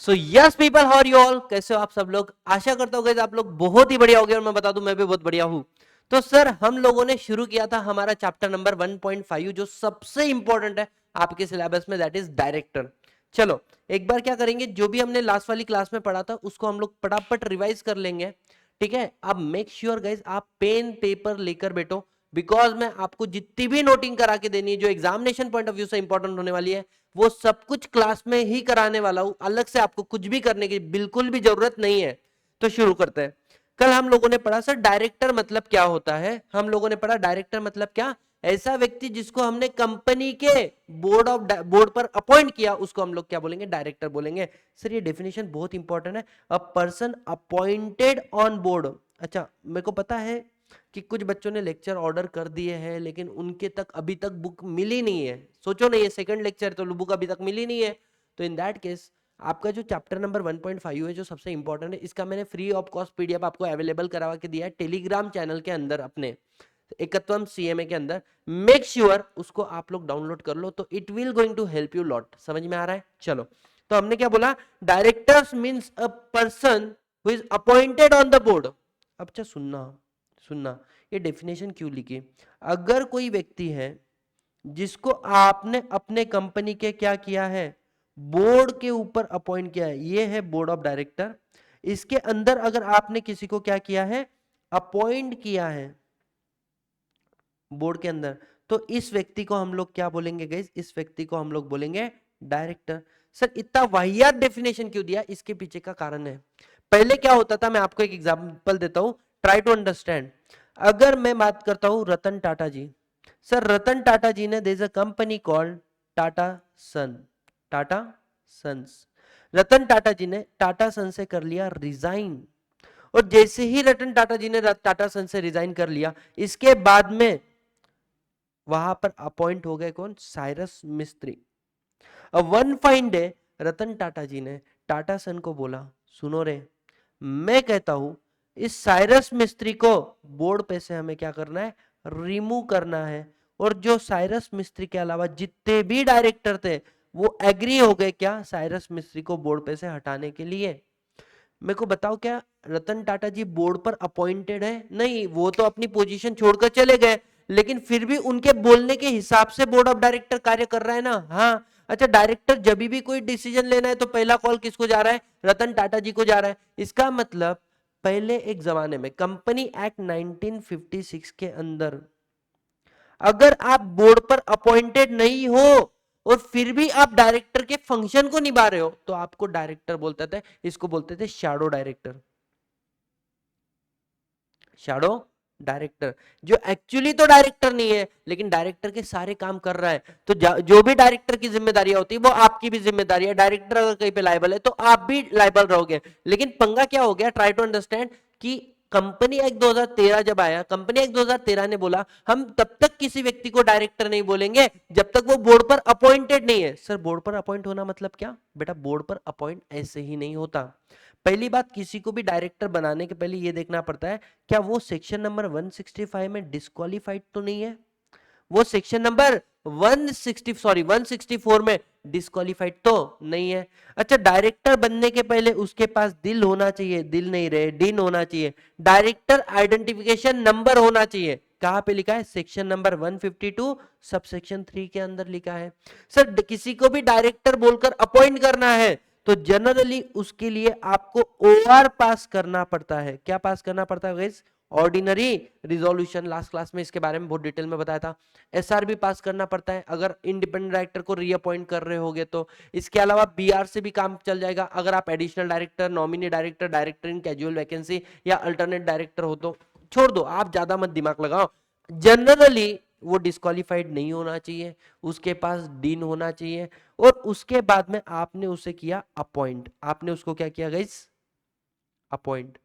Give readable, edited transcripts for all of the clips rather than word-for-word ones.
So yes people, how are you all, कैसे हो आप सब लोग। आशा करता हूँ गाइस आप लोग बहुत ही बढ़िया हो गए, और मैं बता दूं मैं भी बहुत बढ़िया हूँ। तो सर हम लोगों ने शुरू किया था हमारा चैप्टर नंबर 1.5 जो सबसे इंपॉर्टेंट है आपके सिलेबस में, दैट इज डायरेक्टर। चलो एक बार क्या करेंगे, जो भी हमने लास्ट वाली क्लास में पढ़ा था उसको हम लोग फटाफट रिवाइज कर लेंगे। ठीक है, अब मेक श्योर गाइस आप पेन पेपर लेकर बैठो, बिकॉज मैं आपको जितनी भी नोटिंग करा के देनी है जो एग्जामिनेशन पॉइंट ऑफ व्यू से इंपॉर्टेंट होने वाली है, वो सब कुछ क्लास में ही कराने वाला हूं। अलग से आपको कुछ भी करने की बिल्कुल भी जरूरत नहीं है। तो शुरू करते हैं। कल हम लोगों ने पढ़ा सर डायरेक्टर मतलब क्या होता है। हम लोगों ने पढ़ा डायरेक्टर मतलब क्या, ऐसा व्यक्ति जिसको हमने कंपनी के बोर्ड पर अपॉइंट किया उसको हम लोग क्या बोलेंगे, डायरेक्टर बोलेंगे। सर ये डेफिनेशन बहुत इंपॉर्टेंट है, a person appointed on board. अच्छा मेरे को पता है कि कुछ बच्चों ने लेक्चर ऑर्डर कर दिए हैं लेकिन उनके तक अभी तक बुक मिली नहीं है। सोचो नहीं, ये सेकंड लेक्चर तो बुक अभी तक मिली नहीं है। तो इन दैट केस आपका जो चैप्टर नंबर 1.5 है जो सबसे इंपॉर्टेंट है, इसका मैंने फ्री ऑफ कॉस्ट पीडीएफ आपको अवेलेबल करवा के दिया है टेलीग्राम चैनल के अंदर, अपने एकत्वम सीएमए के अंदर। मेक श्योर उसको आप लोग डाउनलोड कर लो, तो it will going to help you lot. समझ में आ रहा है। चलो तो हमने क्या बोला, directors means a person who is appointed on the board. अब अच्छा सुनना सुनना, ये डेफिनेशन क्यों लिखी। अगर कोई व्यक्ति है जिसको आपने अपने कंपनी के क्या किया है, बोर्ड के ऊपर अपॉइंट किया है, ये है बोर्ड ऑफ डायरेक्टर। इसके अंदर अगर आपने किसी को क्या किया है, अपॉइंट किया है बोर्ड के अंदर, तो इस व्यक्ति को हम लोग क्या बोलेंगे गाइस, इस व्यक्ति को हम लोग बोलेंगे डायरेक्टर। सर इतना वाहियात डेफिनेशन क्यों दिया, इसके पीछे का कारण है। पहले क्या होता था, मैं आपको एक एग्जांपल देता हूं, ट्राई टू अंडरस्टैंड। अगर मैं बात करता हूं रतन टाटा जी, सर रतन टाटा जी ने, there is a company called Tata son, Tata sons. Ratan Tata ji ने टाटा सन से कर लिया रिजाइन, और जैसे ही रतन टाटा जी ने टाटा सन से रिजाइन कर लिया, इसके बाद में वहां पर अपॉइंट हो गए कौन, साइरस मिस्त्री। अब वन फाइन डे रतन टाटा जी ने टाटा सन को बोला, सुनो रे, मैं कहता हूं इस साइरस मिस्त्री को बोर्ड पे से हमें क्या करना है, रिमूव करना है। और जो साइरस मिस्त्री के अलावा जितने भी डायरेक्टर थे वो एग्री हो गए क्या, साइरस मिस्त्री को बोर्ड पे से हटाने के लिए। मेरे को बताओ, क्या रतन टाटा जी बोर्ड पर अपॉइंटेड है, नहीं, वो तो अपनी पोजीशन छोड़कर चले गए, लेकिन फिर भी उनके बोलने के हिसाब से बोर्ड ऑफ डायरेक्टर कार्य कर रहा है ना। हाँ अच्छा, डायरेक्टर जब भी कोई डिसीजन लेना है तो पहला कॉल किसको जा रहा है, रतन टाटा जी को जा रहा है। इसका मतलब पहले एक जमाने में कंपनी एक्ट 1956 के अंदर अगर आप बोर्ड पर अपॉइंटेड नहीं हो और फिर भी आप डायरेक्टर के फंक्शन को निभा रहे हो तो आपको डायरेक्टर बोलते थे, इसको बोलते थे शैडो डायरेक्टर। शैडो डायरेक्टर, जो एक्चुअली तो डायरेक्टर नहीं है लेकिन डायरेक्टर के सारे काम कर रहा है। तो जो भी डायरेक्टर की जिम्मेदारियां होती है वो आपकी भी जिम्मेदारी है। डायरेक्टर अगर कहीं पे लाइबल है तो आप भी लाइबल रहोगे। लेकिन पंगा क्या हो गया, ट्राई टू अंडरस्टैंड, कि कंपनी एक्ट 2013 जब आया, कंपनी एक्ट 2013 ने बोला हम तब तक किसी व्यक्ति को डायरेक्टर नहीं बोलेंगे जब तक वो बोर्ड पर अपॉइंटेड नहीं है। सर बोर्ड पर अपॉइंट होना मतलब क्या, बेटा बोर्ड पर अपॉइंट ऐसे ही नहीं होता। पहली बात, किसी को भी डायरेक्टर बनाने के पहले ये देखना पड़ता है क्या वो सेक्शन नंबर 165 में डिस्क्वालीफाइड तो नहीं है, वो सेक्शन नंबर 164 में डिस्क्वालीफाइड तो नहीं है। अच्छा, डायरेक्टर बनने के पहले उसके पास दिल होना चाहिए, दिल नहीं रहे डिन होना चाहिए, डायरेक्टर आइडेंटिफिकेशन नंबर होना चाहिए। कहां पे लिखा है, सेक्शन नंबर 152 सब सेक्शन 3 के अंदर लिखा है। सर किसी को भी डायरेक्टर बोलकर अपॉइंट करना है तो जनरली उसके लिए आपको ओआर पास करना पड़ता है। क्या पास करना पड़ता है guys, ordinary resolution. Last class में इसके बारे में बहुत डिटेल में बताया था। एसआर भी पास करना पड़ता है अगर इंडिपेंडेंट डायरेक्टर को रीअपॉइंट कर रहे होगे तो। इसके अलावा बीआर से भी काम चल जाएगा अगर आप additional director, nominee director, director in casual vacancy या अल्टरनेट डायरेक्टर हो तो। छोड़ दो, आप ज्यादा मत दिमाग लगाओ। जनरली वो डिस्क्वालीफाइड नहीं होना चाहिए, उसके पास डीन होना चाहिए, और उसके बाद में आपने उसे किया अपॉइंट। आपने उसको क्या किया गाइस, अपॉइंट।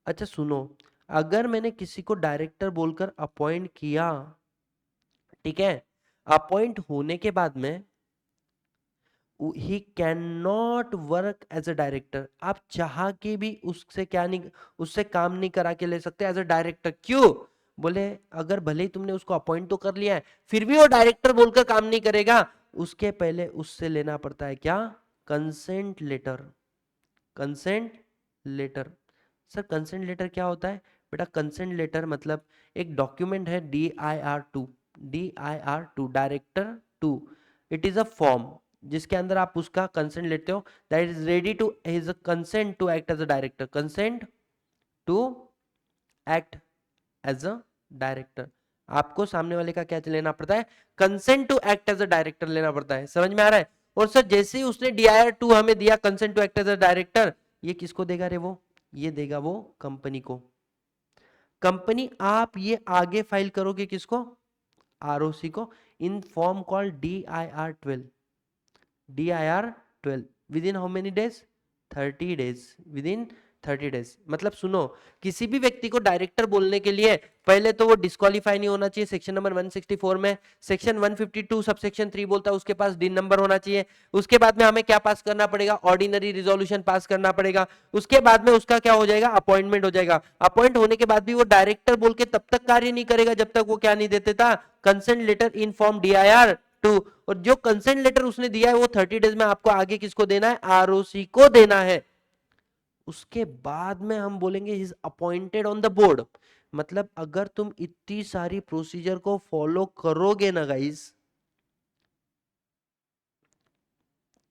अच्छा सुनो, अगर मैंने किसी को डायरेक्टर बोलकर अपॉइंट किया, ठीक है, अपॉइंट होने के बाद में ही can not work as a director. आप चाह के भी उससे क्या नहीं, उससे काम नहीं करा के ले सकते एज अ डायरेक्टर। क्यों, बोले अगर भले ही तुमने उसको अपॉइंट तो कर लिया है फिर भी वो डायरेक्टर बोलकर काम नहीं करेगा, उसके पहले उससे लेना पड़ता है क्या, consent letter. Consent letter. Sir consent letter क्या होता है बेटा? कंसेंट लेटर मतलब एक डॉक्यूमेंट है DIR2, DIR2 director 2। It is a form जिसके अंदर आप उसका कंसेंट लेते हो, that is ready to his consent to act as a director, consent to act as a director. आपको सामने वाले का क्या लेना पड़ता है? Consent to act as a director लेना पड़ता है। समझ में आ रहा है? और सर जैसे ही उसने DIR2 हमें दिया consent to act as a director, ये किसको देगा रे? वो ये देगा वो कंपनी को। कंपनी आप ये आगे फाइल करोगे किसको? ROC को, in form called DIR12। DIR12 with in how many days? 30 days. With in 30 days. मतलब सुनो, किसी भी व्यक्ति को डायरेक्टर बोलने के लिए पहले तो वो डिस्क्वालीफाई नहीं होना चाहिए सेक्शन नंबर 164 में। सेक्शन 152 सबसेक्शन 3 बोलता है उसके पास दिन नंबर होना चाहिए। उसके बाद में हमें क्या पास करना पड़ेगा? ऑर्डिनरी रिजोल्यूशन पास करना पड़ेगा। उसके बाद में उसका क्या हो जाएगा? अपॉइंटमेंट हो जाएगा। अपॉइंट होने के बाद भी वो डायरेक्टर बोल के तब तक कार्य नहीं करेगा जब तक वो क्या नहीं देते था? Consent letter in form DIR2। और जो कंसेंट लेटर उसने दिया है वो 30 डेज में आपको आगे किसको देना है? ROC को देना है। उसके बाद में हम बोलेंगे is appointed on the board. मतलब अगर तुम इतनी सारी प्रोसीजर को फॉलो करोगे ना गाइस,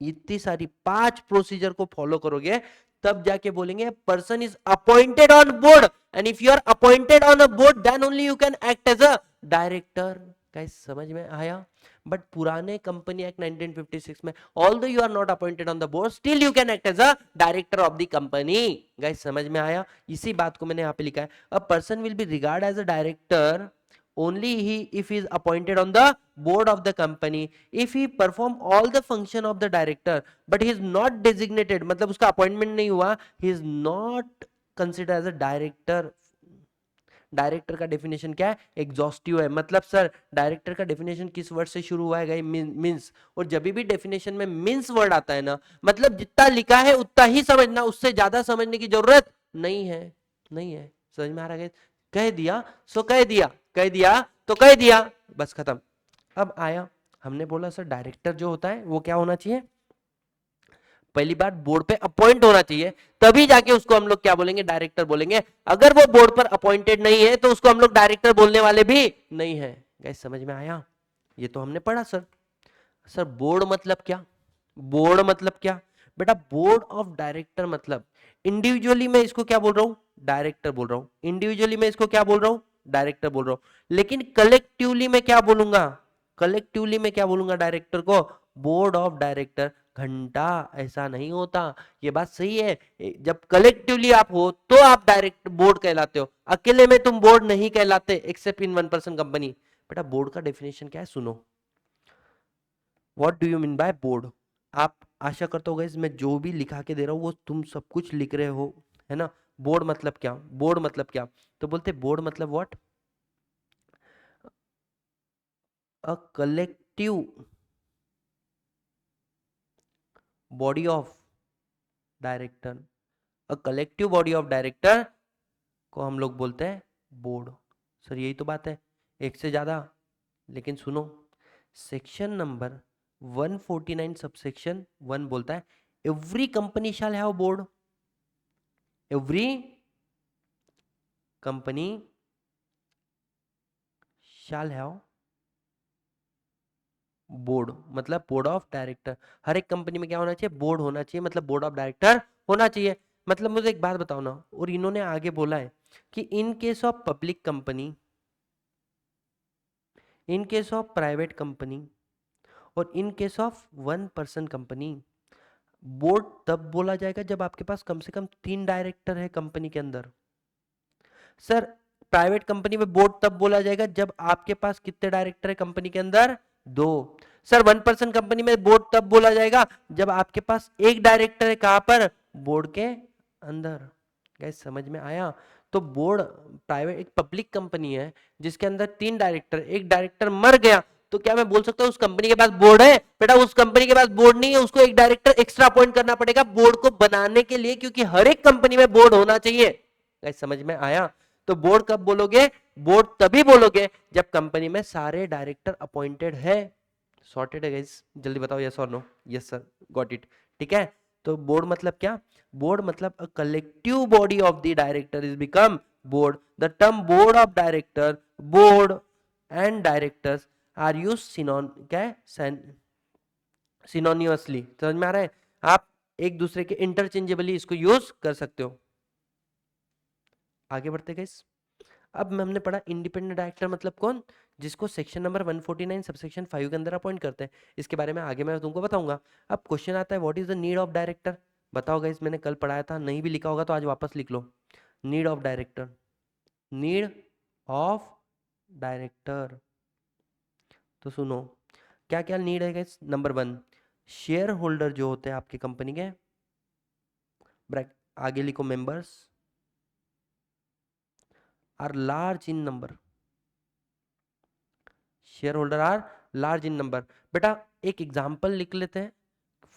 इतनी सारी 5 प्रोसीजर को फॉलो करोगे, तब जाके बोलेंगे person is appointed on board. And if you are appointed on a board then only you can act as a director. Guys समझ में आया? बट पुराने कंपनी एक्ट 1956 में although you are not appointed on the board still you can act as a director of the company. Guys समझ में आया? इसी बात को मैंने यहाँ पे लिखा है, a person will be regard as a director only he if he is appointed on the board of the company if he perform all the function of the director but he is not designated, मतलब उसका appointment नहीं हुआ, he is not considered as a director। Director का definition क्या है? Exhaustive है। मतलब sir director का डेफिनेशन किस वर्ड से शुरू हुआ है? मींस। और जब भी डेफिनेशन में मींस वर्ड आता है ना, मतलब जितना लिखा है उतना ही समझना, उससे ज्यादा समझने की जरूरत नहीं है। नहीं है। समझ में आ रहा है? कह दिया सो कह दिया, कह दिया तो कह दिया, बस खत्म। अब आया, हमने बोला सर डायरेक्टर जो होता है वो क्या होना चाहिए? पहली बात बोर्ड पे अपॉइंट होना चाहिए, तभी जाके उसको हम लोग क्या बोलेंगे? डायरेक्टर बोलेंगे। अगर वो बोर्ड पर अपॉइंटेड नहीं है तो उसको हम लोग डायरेक्टर बोलने वाले भी नहीं है। गाइस समझ में आया? ये तो हमने पढ़ा सर। सर बोर्ड मतलब क्या? बोर्ड मतलब क्या बेटा? बोर्ड ऑफ डायरेक्टर मतलब इंडिविजुअली मैं इसको क्या बोल रहा हूं? डायरेक्टर बोल रहा हूं। इंडिविजुअली मैं इसको क्या बोल रहा हूं? डायरेक्टर बोल रहा हूं। लेकिन कलेक्टिवली मैं क्या बोलूंगा? कलेक्टिवली मैं क्या बोलूंगा डायरेक्टर को? Board of director. घंटा ऐसा नहीं होता। ये बात सही है, जब कलेक्टिवली आप हो तो आप डायरेक्ट बोर्ड कहलाते हो, अकेले में तुम बोर्ड नहीं कहलाते एक्सेप्ट इन 1% कंपनी। बेटा बोर्ड का डेफिनेशन क्या है सुनो। What do you mean by board? आप आशा करता होगा इसमें जो भी लिखा के दे रहा हूँ वो तुम सब कुछ लिख रहे हो, है ना? बोर्ड मतलब क्या? बोर्ड मतलब क्या? तो बोलते बोर्ड मतलब what? A collective body of director. A collective body of director को हम लोग बोलते हैं बोर्ड। सर यही तो बात है, एक से ज्यादा। लेकिन सुनो, सेक्शन नंबर 149 सबसेक्शन 1 बोलता है every company shall have board. Every company shall have board, मतलब बोर्ड ऑफ डायरेक्टर। हर एक कंपनी में क्या होना चाहिए? बोर्ड होना चाहिए, मतलब बोर्ड ऑफ डायरेक्टर होना चाहिए। मतलब मुझे एक बात बताओ ना, और इन्होंने आगे बोला है कि in case of public company, in case of private company और in case of 1% company, board तब बोला जाएगा जब आपके पास कम से कम 3 डायरेक्टर है कंपनी के अंदर। सर प्राइवेट कंपनी में बोर्ड तब बोला जाएगा जब आपके पास कितने डायरेक्टर है कंपनी के अंदर? 2। सर 1% कंपनी में बोर्ड तब बोला जाएगा जब आपके पास एक डायरेक्टर है। कहां पर? बोर्ड के अंदर। गैस समझ में आया? तो बोर्ड प्राइवेट एक पब्लिक कंपनी है जिसके अंदर 3 डायरेक्टर, एक डायरेक्टर मर गया तो क्या मैं बोल सकता हूं उस कंपनी के पास बोर्ड है? बेटा उस कंपनी के पास बोर्ड नहीं है, उसको एक डायरेक्टर एक्स्ट्रा अपॉइंट करना पड़ेगा बोर्ड को बनाने के लिए, क्योंकि हर एक कंपनी में बोर्ड होना चाहिए। गैस समझ में आया? तो बोर्ड कब बोलोगे? बोर्ड तभी बोलोगे जब कंपनी में सारे डायरेक्टर अपॉइंटेड है। सॉर्टेड है गाइस? जल्दी बताओ यस और no. Yes sir, got it. ठीक है, तो बोर्ड मतलब क्या, बोर्ड मतलब a collective body of the director is become board. The term board of director, board and directors are use क्या है, सिनोनियसली. समझ में आ रहा है, आप एक दूसरे के इंटरचेंजेबली इसको यूज कर सकते हो. आगे बढ़ते गए. अब हमने पढ़ा इंडिपेंडेंट डायरेक्टर मतलब कौन, जिसको सेक्शन नंबर 149 सबसेक्शन 5 के अंदर अपॉइंट करते हैं. इसके बारे में आगे मैं तुमको बताऊंगा. अब क्वेश्चन आता है what is the need of director. बताओ गाइस, मैंने कल पढ़ाया था, नहीं भी लिखा होगा तो आज वापस लिख लो. Need of director, need of director. तो सुनो क्या क्या नीड है गाइस. नंबर 1, शेयर होल्डर जो होते हैं आपकी कंपनी के, आगे लिखो members are large in number. Share holder are large in number. बेटा एक एग्जांपल लिख लेते हैं.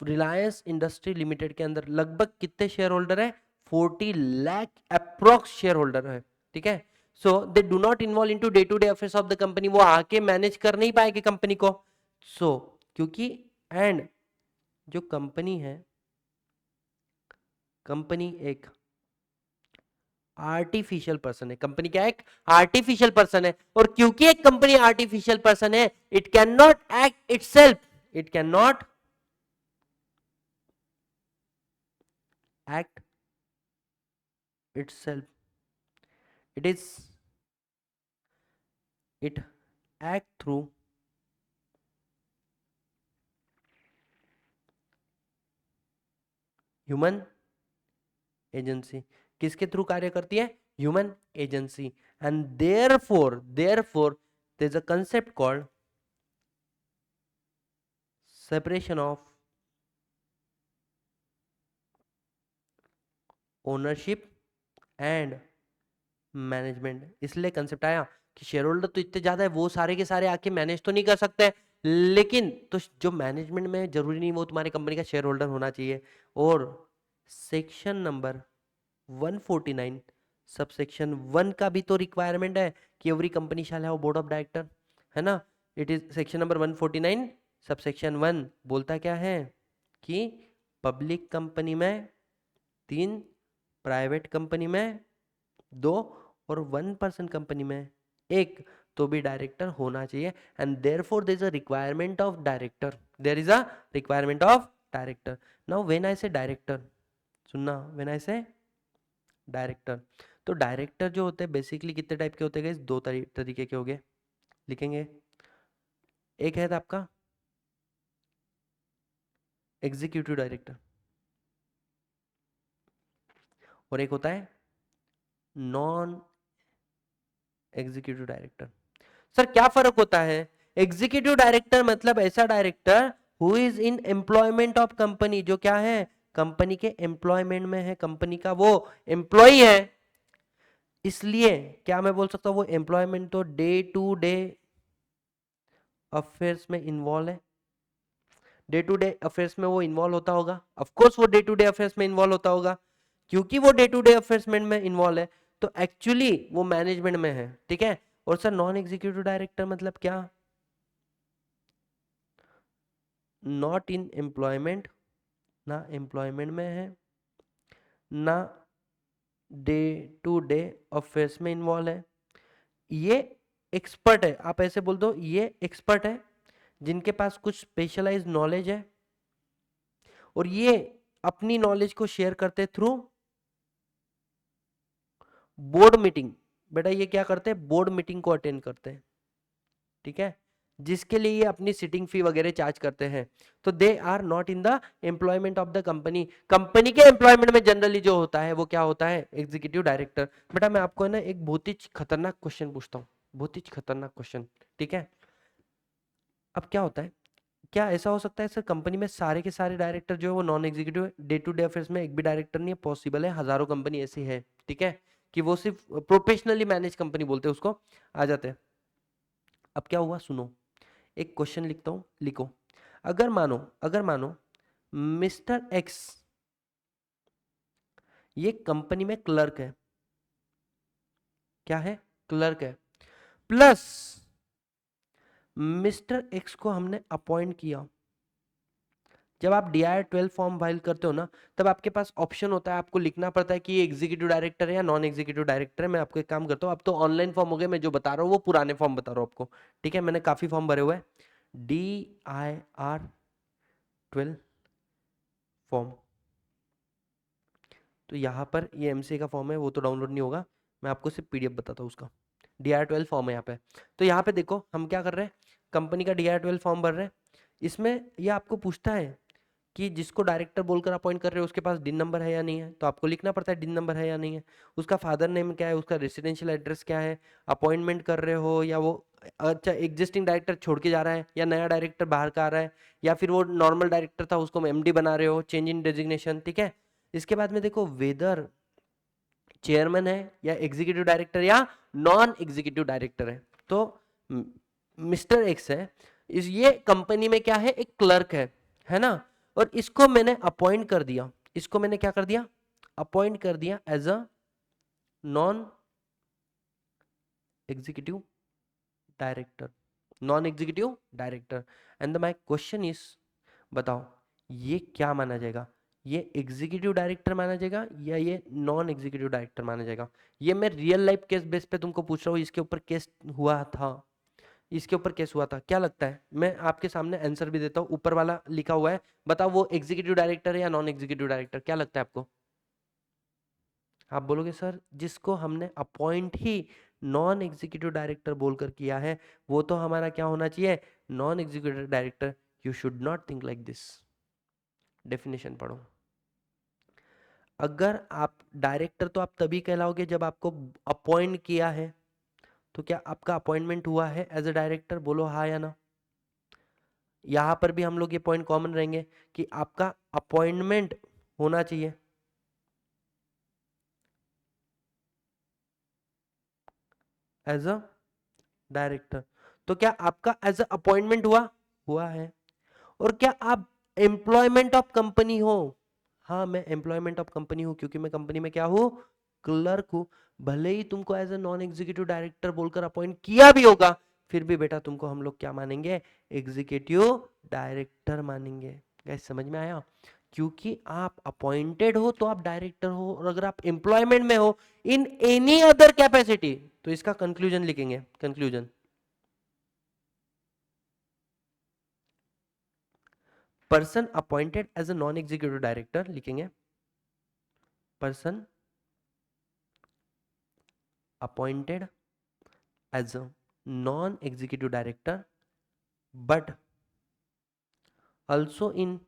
रिलायंस इंडस्ट्री लिमिटेड के अंदर लगभग कितने शेयर होल्डर है, 40 लाख अप्रोक्स शेयर होल्डर है. ठीक है. So they do not involve into day to day affairs of the company. वो आके मैनेज कर नहीं पाएगी कंपनी को. सो क्योंकि एंड जो कंपनी है, कंपनी एक आर्टिफिशियल पर्सन है. कंपनी क्या है, एक आर्टिफिशियल पर्सन है. और क्योंकि एक कंपनी आर्टिफिशियल पर्सन है, it can not act itself, it can not act itself. It is, it act through human agency. किसके थ्रू कार्य करती है, human agency. And therefore there is a concept called separation of ownership and management. इसलिए concept आया कि share holder तो इतने ज्यादा है, वो सारे के सारे आके मैनेज तो नहीं कर सकते, लेकिन तो जो मैनेजमेंट में जरूरी नहीं वो तुम्हारी कंपनी का शेयर होल्डर होना चाहिए. और सेक्शन नंबर 149 सबसेक्शन 1 का भी तो रिक्वायरमेंट है कि every company shall have board of director, है ना. It is section number 149 subsection 1 बोलता क्या है कि पब्लिक कंपनी में 3, प्राइवेट कंपनी में 2 और 1 पर्सन कंपनी में 1 तो भी डायरेक्टर होना चाहिए. And therefore there is a requirement of director, there is a requirement of director. Now when I say director, सुनना, व्हेन आई से डायरेक्टर, तो डायरेक्टर जो होते हैं बेसिकली कितने टाइप के होते हैं, 2 तरीके के हो गए, लिखेंगे. एक है आपका एग्जीक्यूटिव डायरेक्टर और एक होता है नॉन एग्जीक्यूटिव डायरेक्टर. सर क्या फर्क होता है. एग्जीक्यूटिव डायरेक्टर मतलब ऐसा director who is in employment of company, जो क्या है, कंपनी के एम्प्लॉयमेंट में है, कंपनी का वो एम्प्लॉय है. इसलिए क्या मैं बोल सकता हूँ वो एम्प्लॉयमेंट तो डे टू डे अफेयर्स में इन्वॉल्व है. डे टू डे अफेयर्स में वो इन्वॉल्व होता होगा, ऑफ कोर्स वो डे टू डे अफेयर्स में इन्वॉल्व होता होगा. क्योंकि वो डे टू डे अफेयर्स में इन्वॉल्व है तो एक्चुअली वो मैनेजमेंट में है. ठीक है. और सर नॉन एग्जीक्यूटिव डायरेक्टर मतलब क्या, नॉट इन एम्प्लॉयमेंट, ना एम्प्लॉयमेंट में है, ना डे टू डे अफेयर्स में इन्वॉल्व है. ये एक्सपर्ट है, आप ऐसे बोल दो ये एक्सपर्ट है जिनके पास कुछ स्पेशलाइज्ड नॉलेज है और ये अपनी नॉलेज को शेयर करते थ्रू बोर्ड मीटिंग. बेटा ये क्या करते हैं, बोर्ड मीटिंग को अटेंड करते हैं. ठीक है. जिसके लिए ये अपनी सिटिंग फी वगैरह चार्ज करते हैं. तो they are not in the employment of the company. Company के एम्प्लॉयमेंट में जनरली जो होता है वो क्या होता है, एग्जीक्यूटिव डायरेक्टर. बेटा मैं आपको ना एक बहुत ही खतरनाक क्वेश्चन पूछता हूँ, बहुत ही खतरनाक क्वेश्चन. ठीक है. अब क्या होता है, क्या ऐसा हो सकता है सर कंपनी में सारे के सारे डायरेक्टर जो है वो non executive, day to day affairs में एक भी डायरेक्टर नहीं है, पॉसिबल है, हजारों कंपनी ऐसी है. ठीक है. कि वो सिर्फ प्रोफेशनली मैनेज कंपनी बोलते हैं उसको, आ जाते हैं. अब क्या हुआ सुनो, एक क्वेश्चन लिखता हूं, लिखो. अगर मानो मिस्टर एक्स ये कंपनी में क्लर्क है, क्या है, क्लर्क है, प्लस मिस्टर एक्स को हमने अपॉइंट किया जब आप DIR-12 फॉर्म फाइल करते हो ना, तब आपके पास ऑप्शन होता है, आपको लिखना पड़ता है कि ये एग्जीक्यूटिव डायरेक्टर है या नॉन एग्जीक्यूटिव डायरेक्टर है। मैं आपको एक काम करता हूँ, अब तो ऑनलाइन फॉर्म हो गए, मैं जो बता रहा हूँ वो पुराने फॉर्म बता रहा हूँ आपको, ठीक है। मैंने काफी फॉर्म भरे हुए हैं। DIR-12 फॉर्म, तो यहाँ पर ये MCA का फॉर्म है, वो तो डाउनलोड नहीं होगा, मैं आपको सिर्फ PDF बताता हूँ उसका। DIR-12 फॉर्म है यहाँ पे। तो यहाँ पे देखो हम क्या कर रहे हैं, कंपनी का DIR-12 फॉर्म भर रहे हैं। इसमें ये आपको पूछता है कि जिसको डायरेक्टर बोलकर अपॉइंट कर रहे हो उसके पास डिन नंबर है या नहीं है, तो आपको लिखना पड़ता है डिन नंबर है या नहीं है। उसका फादर नेम क्या है, उसका रेसिडेंशियल एड्रेस क्या है, अपॉइंटमेंट कर रहे हो या वो अच्छा एग्जिस्टिंग डायरेक्टर छोड़ के जा रहा है या नया डायरेक्टर बाहर का आ रहा है, या फिर वो नॉर्मल डायरेक्टर था उसको MD बना रहे हो, चेंज इन डेजिग्नेशन, ठीक है। इसके बाद में देखो वेदर चेयरमैन है या एग्जीक्यूटिव डायरेक्टर या नॉन एग्जीक्यूटिव डायरेक्टर है। तो मिस्टर एक्स है, इस ये कंपनी में क्या है, एक क्लर्क है ना, और इसको मैंने अपॉइंट कर दिया, इसको मैंने क्या कर दिया, अपॉइंट कर दिया as a non executive director, non executive director. And my question is, बताओ ये क्या माना जाएगा, ये एग्जीक्यूटिव डायरेक्टर माना जाएगा या ये नॉन एग्जीक्यूटिव डायरेक्टर माना जाएगा। ये मैं रियल लाइफ केस बेस पे तुमको पूछ रहा हूँ, इसके ऊपर केस हुआ था, इसके ऊपर केस हुआ था, क्या लगता है। मैं आपके सामने आंसर भी देता हूँ, ऊपर वाला लिखा हुआ है, बताओ वो एग्जीक्यूटिव डायरेक्टर है या नॉन एग्जीक्यूटिव डायरेक्टर, क्या लगता है आपको। आप बोलोगे सर जिसको हमने अपॉइंट ही नॉन एग्जीक्यूटिव डायरेक्टर बोलकर किया है वो तो हमारा क्या होना चाहिए, non executive director. You should not think like this. Definition पढ़ो। अगर आप डायरेक्टर तो आप तभी कहलाओगे जब आपको अपॉइंट किया है, तो क्या आपका अपॉइंटमेंट हुआ है एज अ डायरेक्टर, बोलो हाँ या ना। यहां पर भी हम लोग ये पॉइंट कॉमन रहेंगे कि आपका अपॉइंटमेंट होना चाहिए एज अ डायरेक्टर। तो क्या आपका एज अ अपॉइंटमेंट हुआ, हुआ है। और क्या आप एम्प्लॉयमेंट ऑफ कंपनी हो, हाँ मैं एम्प्लॉयमेंट ऑफ कंपनी हूं, क्योंकि मैं कंपनी में क्या हूं, क्लर्क हूं। भले ही तुमको as a non executive director बोलकर अपॉइंट किया भी होगा, फिर भी बेटा तुमको हम लोग क्या मानेंगे, एग्जीक्यूटिव डायरेक्टर मानेंगे। गैस समझ में आया। क्योंकि आप अपॉइंटेड हो तो आप डायरेक्टर हो, और अगर आप एम्प्लॉयमेंट में हो इन एनी अदर कैपेसिटी, तो इसका कंक्लूजन लिखेंगे, conclusion person appointed as a non executive director लिखेंगे, person appointed as a non-executive director but also in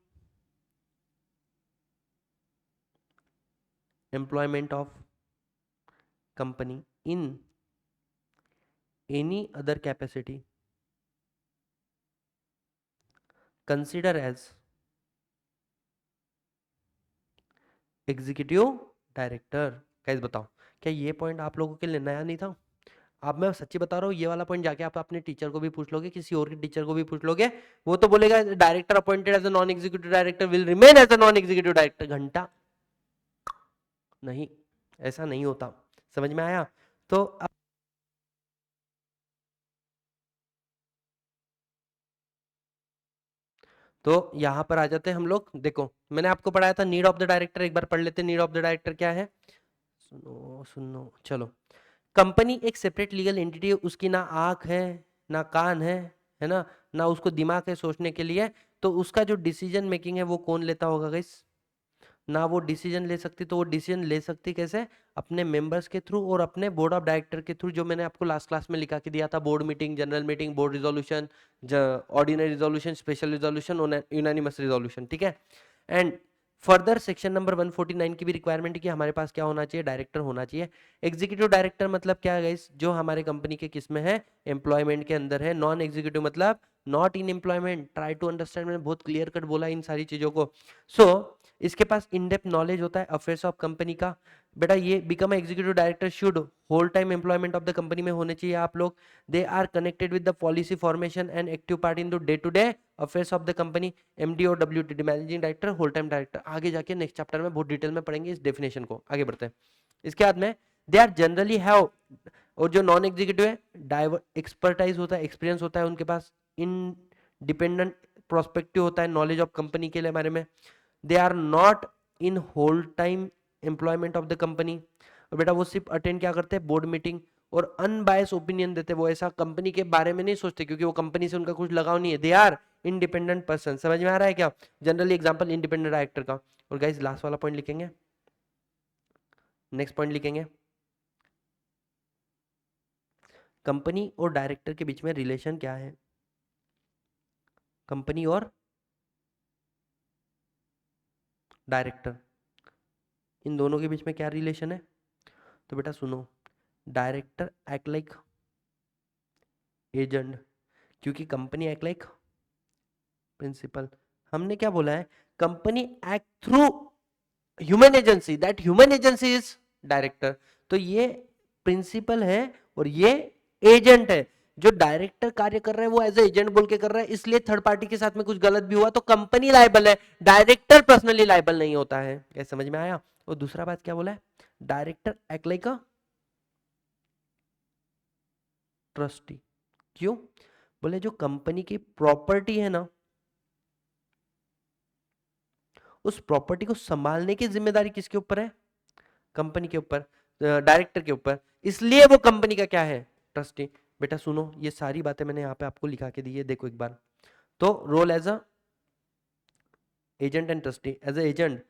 employment of company in any other capacity consider as executive director. Guys बताओ क्या ये point आप लोगों के लिए नया नहीं था। अब मैं सच्ची बता रहा हूँ, ये वाला पॉइंट जाके आप अपने टीचर को भी पूछ लोगे, किसी और के टीचर को भी पूछ लोगे, वो तो बोलेगा director appointed as a non executive director will remain as a non executive director. घंटा नहीं, ऐसा नहीं होता। समझ में आया। तो तो यहां पर आ जाते हैं हम लोग। देखो मैंने आपको पढ़ाया था नीड ऑफ द डायरेक्टर, एक बार पढ़ लेते हैं नीड ऑफ द डायरेक्टर क्या है। सुनो सुनो चलो। कंपनी एक सेपरेट लीगल एंटिटी है, उसकी ना आंख है ना कान है ना, ना उसको दिमाग है सोचने के लिए, तो उसका जो डिसीजन मेकिंग है वो कौन लेता होगा गाइस, ना वो डिसीजन ले सकती, तो वो डिसीजन ले सकती कैसे, अपने मेंबर्स के थ्रू और अपने बोर्ड ऑफ डायरेक्टर के थ्रू, जो मैंने आपको लास्ट क्लास में लिखा के दिया था, board meeting, general meeting, board resolution, ordinary resolution, special resolution, unanimous resolution, ठीक है। एंड फर्दर सेक्शन नंबर 149 की भी रिक्वायरमेंट है कि हमारे पास क्या होना चाहिए, डायरेक्टर होना चाहिए। एग्जीक्यूटिव डायरेक्टर मतलब क्या है गाइस, जो हमारे कंपनी के किस में है, एम्प्लॉयमेंट के अंदर है। नॉन एग्जीक्यूटिव मतलब not in employment. Try to understand, मैंने बहुत क्लियर कट बोला इन सारी चीजों को। सो इसके पास इन डेप्थ नॉलेज होता है अफेयर्स ऑफ कंपनी का। बेटा ये become executive director should whole time employment of the company में होने चाहिए आप लोग। They are connected with the policy formation and active part in the day to day affairs of the company. MD और WTD managing director, whole time director, आगे जाके next chapter में बहुत डिटेल में पढ़ेंगे इस डेफिनेशन को। आगे बढ़ते हैं। इसके बाद में दे आर जनरली हैव, और जो नॉन एग्जीक्यूटिव है डाइवर एक्सपर्टाइज होता है, एक्सपीरियंस होता है उनके पास, इन डिपेंडेंट प्रोस्पेक्टिव होता है नॉलेज ऑफ कंपनी के लिए बारे में। They are not in whole time employment of the company, और बेटा वो सिर्फ अटेंड क्या करते हैं, बोर्ड मीटिंग, और अनबायस ओपिनियन देते, वो ऐसा कंपनी के बारे में नहीं सोचते क्योंकि वो कंपनी से उनका कुछ लगाव नहीं है। They are independent person. समझ में आ रहा है क्या? जनरली एग्जांपल इंडिपेंडेंट डायरेक्टर का। और गाइस लास्ट वाला पॉइंट लिखेंगे, नेक्स्ट पॉइंट लिखेंगे, कंपनी और डायरेक्टर के बीच में रिलेशन क्या है, कंपनी और डायरेक्टर, इन दोनों के बीच में क्या रिलेशन है? तो बेटा सुनो, डायरेक्टर एक्ट लाइक एजेंट, क्योंकि कंपनी एक्ट लाइक प्रिंसिपल। हमने क्या बोला है, company act through human agency, that human agency is director. तो ये प्रिंसिपल है और ये एजेंट है। जो डायरेक्टर कार्य कर रहा है वो एज ए एजेंट बोल के कर रहा है, इसलिए थर्ड पार्टी के साथ में कुछ गलत भी हुआ तो कंपनी लायबल है, डायरेक्टर पर्सनली लायबल नहीं होता है। क्या समझ में आया? और दूसरा बात क्या बोला है, director act like a trustee. क्यों? बोले जो कंपनी की प्रॉपर्टी है ना, उस प्रॉपर्टी को संभालने की जिम्मेदारी किसके ऊपर है? कंपनी के ऊपर, डायरेक्टर के ऊपर, इसलिए वो कंपनी का क्या है, ट्रस्टी। बेटा सुनो, ये सारी बातें मैंने यहाँ पे आपको लिखा के दी है, देखो एक बार। तो role as a agent and trustee, as a agent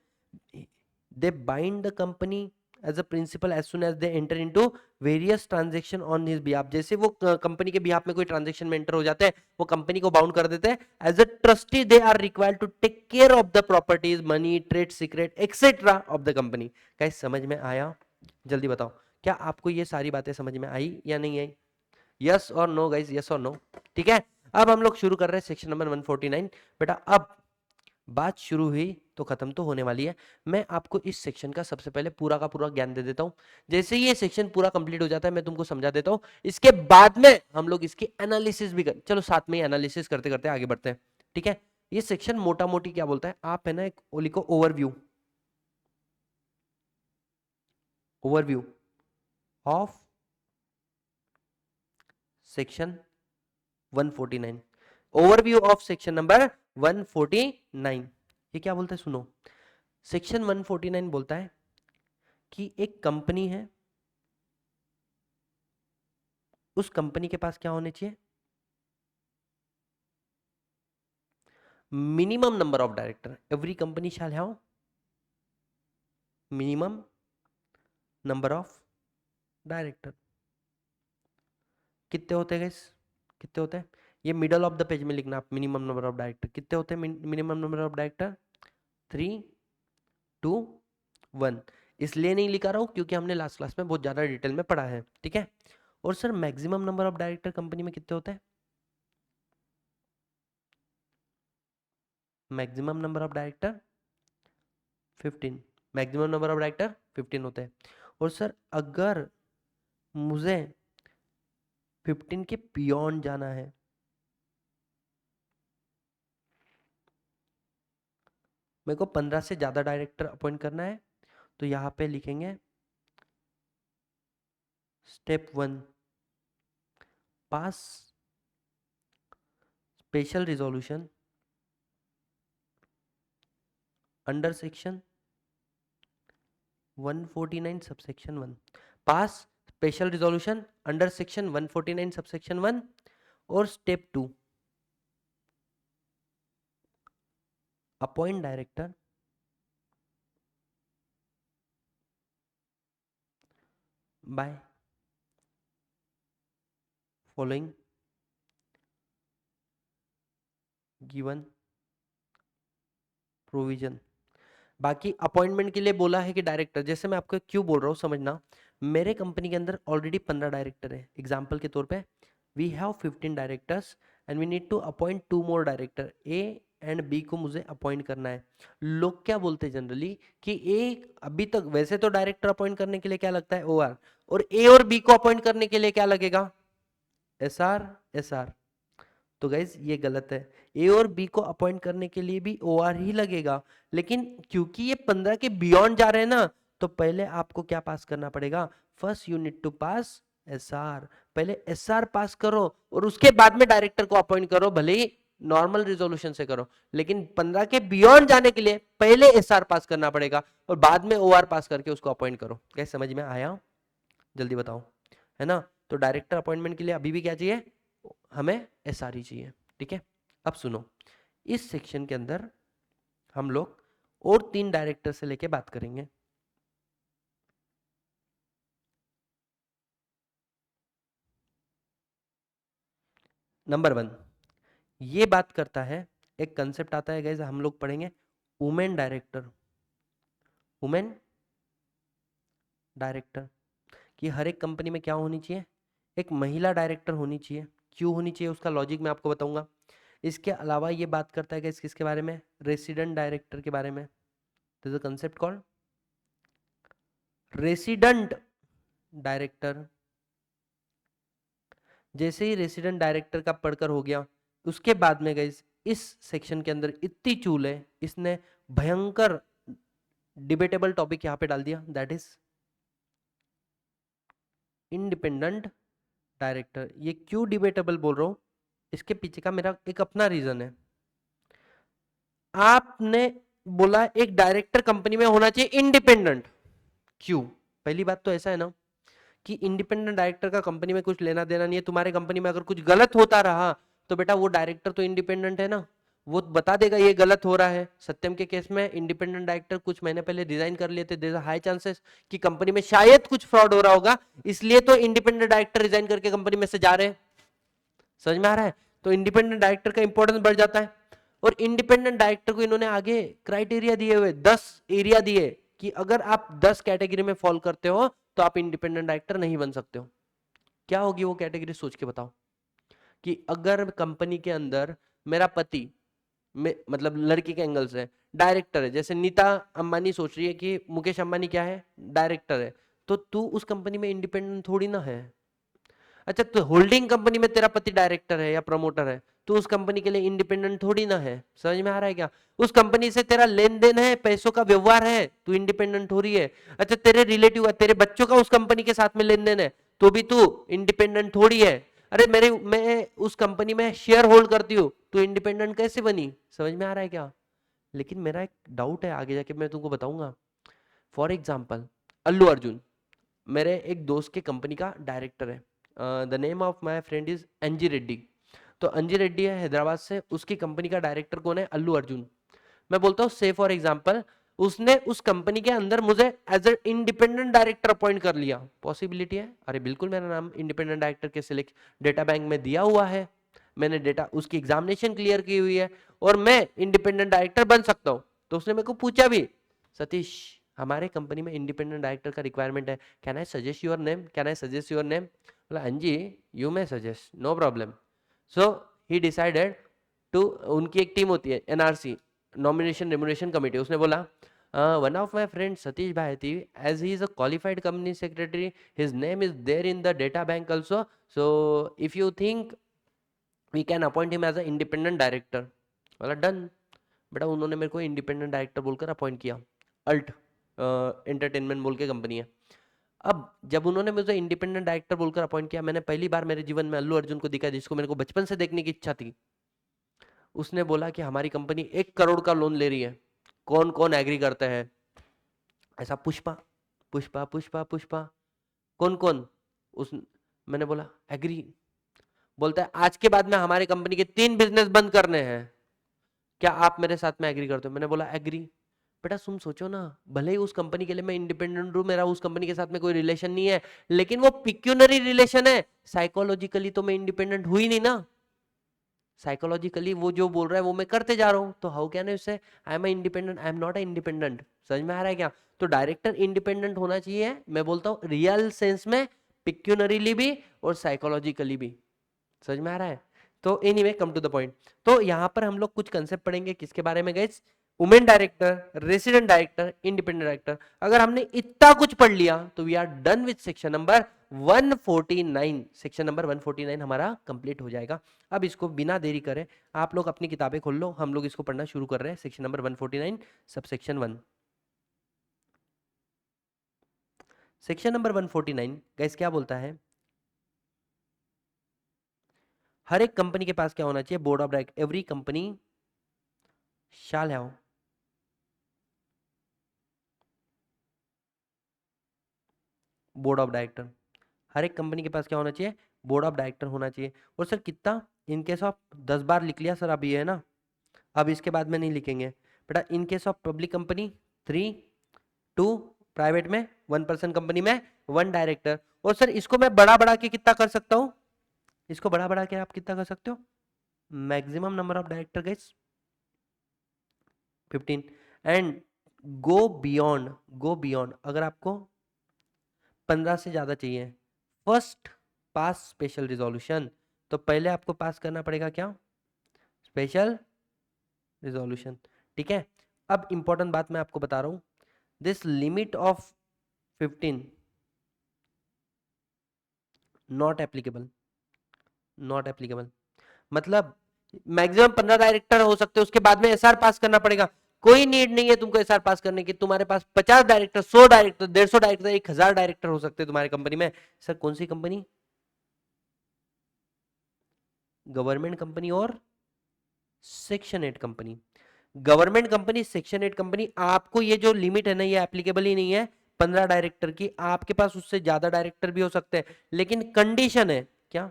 they bind the company as a principal as soon as they enter into various transaction on his behalf। जैसे वो कंपनी के behalf में कोई ट्रांजेक्शन में एंटर हो जाते हैं, वो कंपनी को बाउंड कर देते हैं। As a trustee they are required to take care of the properties, money, trade secret etcetera of the company. Guys समझ में आया? जल्दी बताओ, क्या आपको ये सारी बातें समझ में आई या नहीं आई? यस और नो गाइस, यस और नो। ठीक है, अब हम लोग शुरू कर रहे हैं सेक्शन नंबर 149। बेटा अब बात शुरू हुई तो खत्म तो होने वाली है। मैं आपको इस सेक्शन का सबसे पहले पूरा का पूरा ज्ञान दे देता हूं। जैसे ही ये सेक्शन पूरा कंप्लीट हो जाता है मैं तुमको समझा देता हूं, इसके बाद में हम लोग इसकी एनालिसिस भी कर, चलो साथ में ही एनालिसिस करते करते आगे बढ़ते हैं। ठीक है, ये सेक्शन मोटा मोटी क्या बोलता है, आप है ना एक लिखो overview, overview of section 149, overview of section number 149। ये क्या बोलता है सुनो, सेक्शन 149 बोलता है कि एक कंपनी है, उस कंपनी के पास क्या होने चाहिए, minimum number of director. Every company shall have minimum number of director. कितने होते हैं गाइस, कितने होते हैं? ये मिडल ऑफ द पेज में लिखना आप, मिनिमम नंबर ऑफ डायरेक्टर कितने होते हैं, मिनिमम नंबर ऑफ डायरेक्टर 3, 2, 1। इसलिए नहीं लिखा रहा हूं क्योंकि हमने लास्ट क्लास में बहुत ज्यादा डिटेल में पढ़ा है। ठीक है, और sir maximum number of director company में कितने होते हैं? Maximum number of director 15, maximum number of director 15 होते हैं। और सर अगर मुझे 15 के बियॉन्ड जाना है, मेरे को 15 से ज्यादा डायरेक्टर अपॉइंट करना है, तो यहां पे लिखेंगे step 1, pass special resolution under section 149 subsection 1, pass special resolution under section 149 subsection 1। और step 2, appoint director by following given provision. बाकी अपॉइंटमेंट के लिए बोला है कि डायरेक्टर, जैसे मैं आपको क्यों बोल रहा हूँ समझना, मेरे कंपनी के अंदर ऑलरेडी 15 डायरेक्टर है, एग्जाम्पल के तौर पे we have 15 directors and we need to appoint 2 more director, A and B को मुझे अपॉइंट करना है। लोग क्या बोलते हैं जनरली कि ए, अभी तक वैसे तो डायरेक्टर अपॉइंट करने के लिए क्या लगता है, ओआर, और ए और बी को अपॉइंट करने के लिए क्या लगेगा, एसआर, एसआर। तो गाइज ये गलत है, ए और बी को अपॉइंट करने के लिए भी ओआर ही लगेगा, लेकिन क्योंकि ये 15 के बियॉन्ड जा रहे हैं ना, तो पहले आपको क्या पास करना पड़ेगा, first you need to pass SR. पहले एसआर पास करो और उसके बाद में डायरेक्टर को अपॉइंट करो, भले ही नॉर्मल रिजोल्यूशन से करो, लेकिन 15 के बियॉन्ड जाने के लिए पहले एसआर पास करना पड़ेगा और बाद में ओआर पास करके उसको अपॉइंट करो। कैसे समझ में आया? जल्दी बताओ, है ना? तो डायरेक्टर अपॉइंटमेंट के लिए अभी भी क्या चाहिए? हमें एसआर ही चाहिए। ठीक है, अब सुनो, इस सेक्शन के अंदर हम लोग और 3 डायरेक्टर से लेके बात करेंगे। नंबर 1 ये बात करता है, एक कंसेप्ट आता है गाइस, हम लोग पढ़ेंगे वुमेन डायरेक्टर। वुमेन डायरेक्टर कि हर एक कंपनी में क्या होनी चाहिए? एक महिला डायरेक्टर होनी चाहिए। क्यों होनी चाहिए उसका लॉजिक मैं आपको बताऊंगा। इसके अलावा ये बात करता है गाइस किसके बारे में? रेसिडेंट डायरेक्टर के बारे में। This is a concept called resident director. जैसे ही रेसिडेंट डायरेक्टर का पढ़कर हो गया, उसके बाद में गाइस इस सेक्शन के अंदर इतनी चूल है, इसने भयंकर डिबेटेबल टॉपिक यहां पे डाल दिया, दैट इज इंडिपेंडेंट डायरेक्टर। ये क्यों डिबेटेबल बोल रहा हूं, इसके पीछे का मेरा एक अपना रीजन है। आपने बोला एक डायरेक्टर कंपनी में होना चाहिए इंडिपेंडेंट, क्यों? पहली बात तो ऐसा है ना कि इंडिपेंडेंट डायरेक्टर का कंपनी में कुछ लेना देना नहीं है। तुम्हारे कंपनी में अगर कुछ गलत होता रहा तो बेटा वो डायरेक्टर तो इंडिपेंडेंट है ना, वो बता देगा ये गलत हो रहा है। सत्यम के केस में इंडिपेंडेंट डायरेक्टर कुछ महीने पहले रिजाइन कर लिए थे, देयर आर हाई चांसेस कि कंपनी में शायद कुछ फ्रॉड हो रहा होगा, इसलिए तो इंडिपेंडेंट डायरेक्टर रिजाइन करके कंपनी में से जा रहे हैं। समझ में आ रहा है? तो इंडिपेंडेंट डायरेक्टर का इंपॉर्टेंस बढ़ जाता है। और इंडिपेंडेंट डायरेक्टर को इन्होंने आगे क्राइटेरिया दिए हुए 10 एरिया दिए कि अगर आप 10 कैटेगरी में फॉल करते हो तो आप इंडिपेंडेंट डायरेक्टर नहीं बन सकते हो। क्या होगी वो कैटेगरी, सोच के बताओ। कि अगर कंपनी के अंदर मेरा पति मतलब लड़की के एंगल से डायरेक्टर है, जैसे नीता अंबानी सोच रही है कि मुकेश अंबानी क्या है? डायरेक्टर है, तो तू उस कंपनी में इंडिपेंडेंट थोड़ी ना है। अच्छा, तो होल्डिंग कंपनी में तेरा पति डायरेक्टर है या प्रमोटर है, तो उस कंपनी के लिए इंडिपेंडेंट थोड़ी ना है। समझ में आ रहा है क्या? उस कंपनी से तेरा लेन देन है, पैसों का व्यवहार है, तू इंडिपेंडेंट हो रही है। अच्छा, तेरे रिलेटिव है, तेरे बच्चों का उस कंपनी के साथ में लेन देन है, तो भी तू इंडिपेंडेंट थोड़ी है। अरे मैं उस कंपनी में शेयर होल्ड करती हूँ, तो इंडिपेंडेंट कैसे बनी? समझ में आ रहा है क्या? लेकिन मेरा एक डाउट है, आगे जाके मैं तुमको बताऊंगा। फॉर एग्जाम्पल अल्लू अर्जुन मेरे एक दोस्त के कंपनी का डायरेक्टर है। The name of my friend is NG Reddy. तो एनजी रेड्डी है हैदराबाद से, उसकी कंपनी का डायरेक्टर कौन है? अल्लू अर्जुन। मैं बोलता हूँ से फॉर एग्जांपल उसने उस कंपनी के अंदर मुझे as a independent director appoint कर लिया, पॉसिबिलिटी है? अरे बिल्कुल, मेरा नाम इंडिपेंडेंट डायरेक्टर के सिलेक्ट डेटा बैंक में दिया हुआ है, मैंने डेटा उसकी एग्जामिनेशन क्लियर की हुई है और मैं इंडिपेंडेंट डायरेक्टर बन सकता हूँ। तो उसने मेरे को पूछा भी, सतीश हमारे कंपनी में इंडिपेंडेंट डायरेक्टर का रिक्वायरमेंट है, can I suggest your name? Can I suggest your name? बोला हाँ जी, you may suggest, no problem. So he decided to, उनकी एक टीम होती है एनआरसी, नॉमिनेशन रेम्युनरेशन कमिटी। उसने बोला one of my friend Satish भाई, as he is a qualified company secretary, his name is there in the data bank also, so if you think we can appoint him as a independent director. बोला done. बेटा उन्होंने मेरे को independent director बोलकर appoint किया। अल्ट एंटरटेनमेंट बोल के company है। अब जब उन्होंने मुझे इंडिपेंडेंट डायरेक्टर बोलकर अपॉइंट किया, मैंने पहली बार मेरे जीवन में अल्लू अर्जुन को दिखा, जिसको मेरे को बचपन से देखने की इच्छा थी। उसने बोला कि हमारी कंपनी 1 करोड़ का लोन ले रही है, कौन कौन एग्री करते हैं? ऐसा पुष्पा पुष्पा पुष्पा पुष्पा, कौन कौन? उस मैंने बोला एग्री। बोलता है आज के बाद में हमारे कंपनी के 3 बिजनेस बंद करने हैं, क्या आप मेरे साथ में एग्री करते हो? मैंने बोला एग्री। बेटा तुम सोचो ना, भले ही उस कंपनी के लिए मैं इंडिपेंडेंट हूं, मेरा उस कंपनी के साथ में कोई रिलेशन नहीं है, लेकिन वो पिक्यूनरी रिलेशन है, साइकोलॉजिकली तो मैं इंडिपेंडेंट हुई नहीं ना। साइकोलॉजिकली वो जो बोल रहा है वो मैं करते जा रहा हूं, तो हाउ कैन यू से I am independent? I am not a independent. समझ में आ रहा है क्या? तो डायरेक्टर इंडिपेंडेंट होना चाहिए, मैं बोलता हूं रियल सेंस में, पिक्यूनरीली भी और साइकोलॉजिकली भी। समझ में आ रहा है? तो anyway come to the point. तो यहां पर हम लोग कुछ कंसेप्ट पढ़ेंगे किसके बारे में guys? Women director, resident director, independent director. अगर हमने इतना कुछ पढ़ लिया तो we are done with section number 149। Section number 149 हमारा कंप्लीट हो जाएगा। अब इसको बिना देरी करे आप लोग अपनी किताबें खोल लो, हम लोग इसको पढ़ना शुरू कर रहे हैं। Section number 149 sub section 1। Section number 149 guys क्या बोलता है? हर एक कंपनी के पास क्या होना चाहिए, board of director. Every company shall have board of director. हर एक कंपनी के पास क्या होना चाहिए, बोर्ड ऑफ डायरेक्टर होना चाहिए। और सर कितना, इन केस ऑफ 10 बार लिख लिया सर अब ये है ना, अब इसके बाद में नहीं लिखेंगे बेटा। इन case of public company 3, 2, private में 1 पर्सन कंपनी में 1 डायरेक्टर। और सर इसको मैं बड़ा बड़ा के कितना कर सकता हूं, इसको बड़ा बड़ा के आप कितना कर सकते हो, maximum number of director guys 15। And go beyond अगर आपको 15 से ज्यादा चाहिए, फर्स्ट पास स्पेशल रिजोल्यूशन। तो पहले आपको पास करना पड़ेगा क्या, स्पेशल रिजोल्यूशन। ठीक है, अब इंपॉर्टेंट बात मैं आपको बता रहा हूं, this limit of 15 not applicable, not applicable. मतलब मैक्सिमम 15 डायरेक्टर हो सकते हैं, उसके बाद में एसआर पास करना पड़ेगा। कोई नीड नहीं है तुमको एसआर पास करने की, तुम्हारे पास 50 डायरेक्टर, 100 डायरेक्टर, 150 डायरेक्टर, 1000 डायरेक्टर हो सकते हैं तुम्हारी कंपनी में। सर कौन सी कंपनी, गवर्नमेंट कंपनी और section 8 company. Government company, section 8 company, आपको ये जो लिमिट है ना ये एप्लीकेबल ही नहीं है 15 डायरेक्टर की। आपके पास उससे ज्यादा डायरेक्टर भी हो सकते हैं, लेकिन कंडीशन है क्या,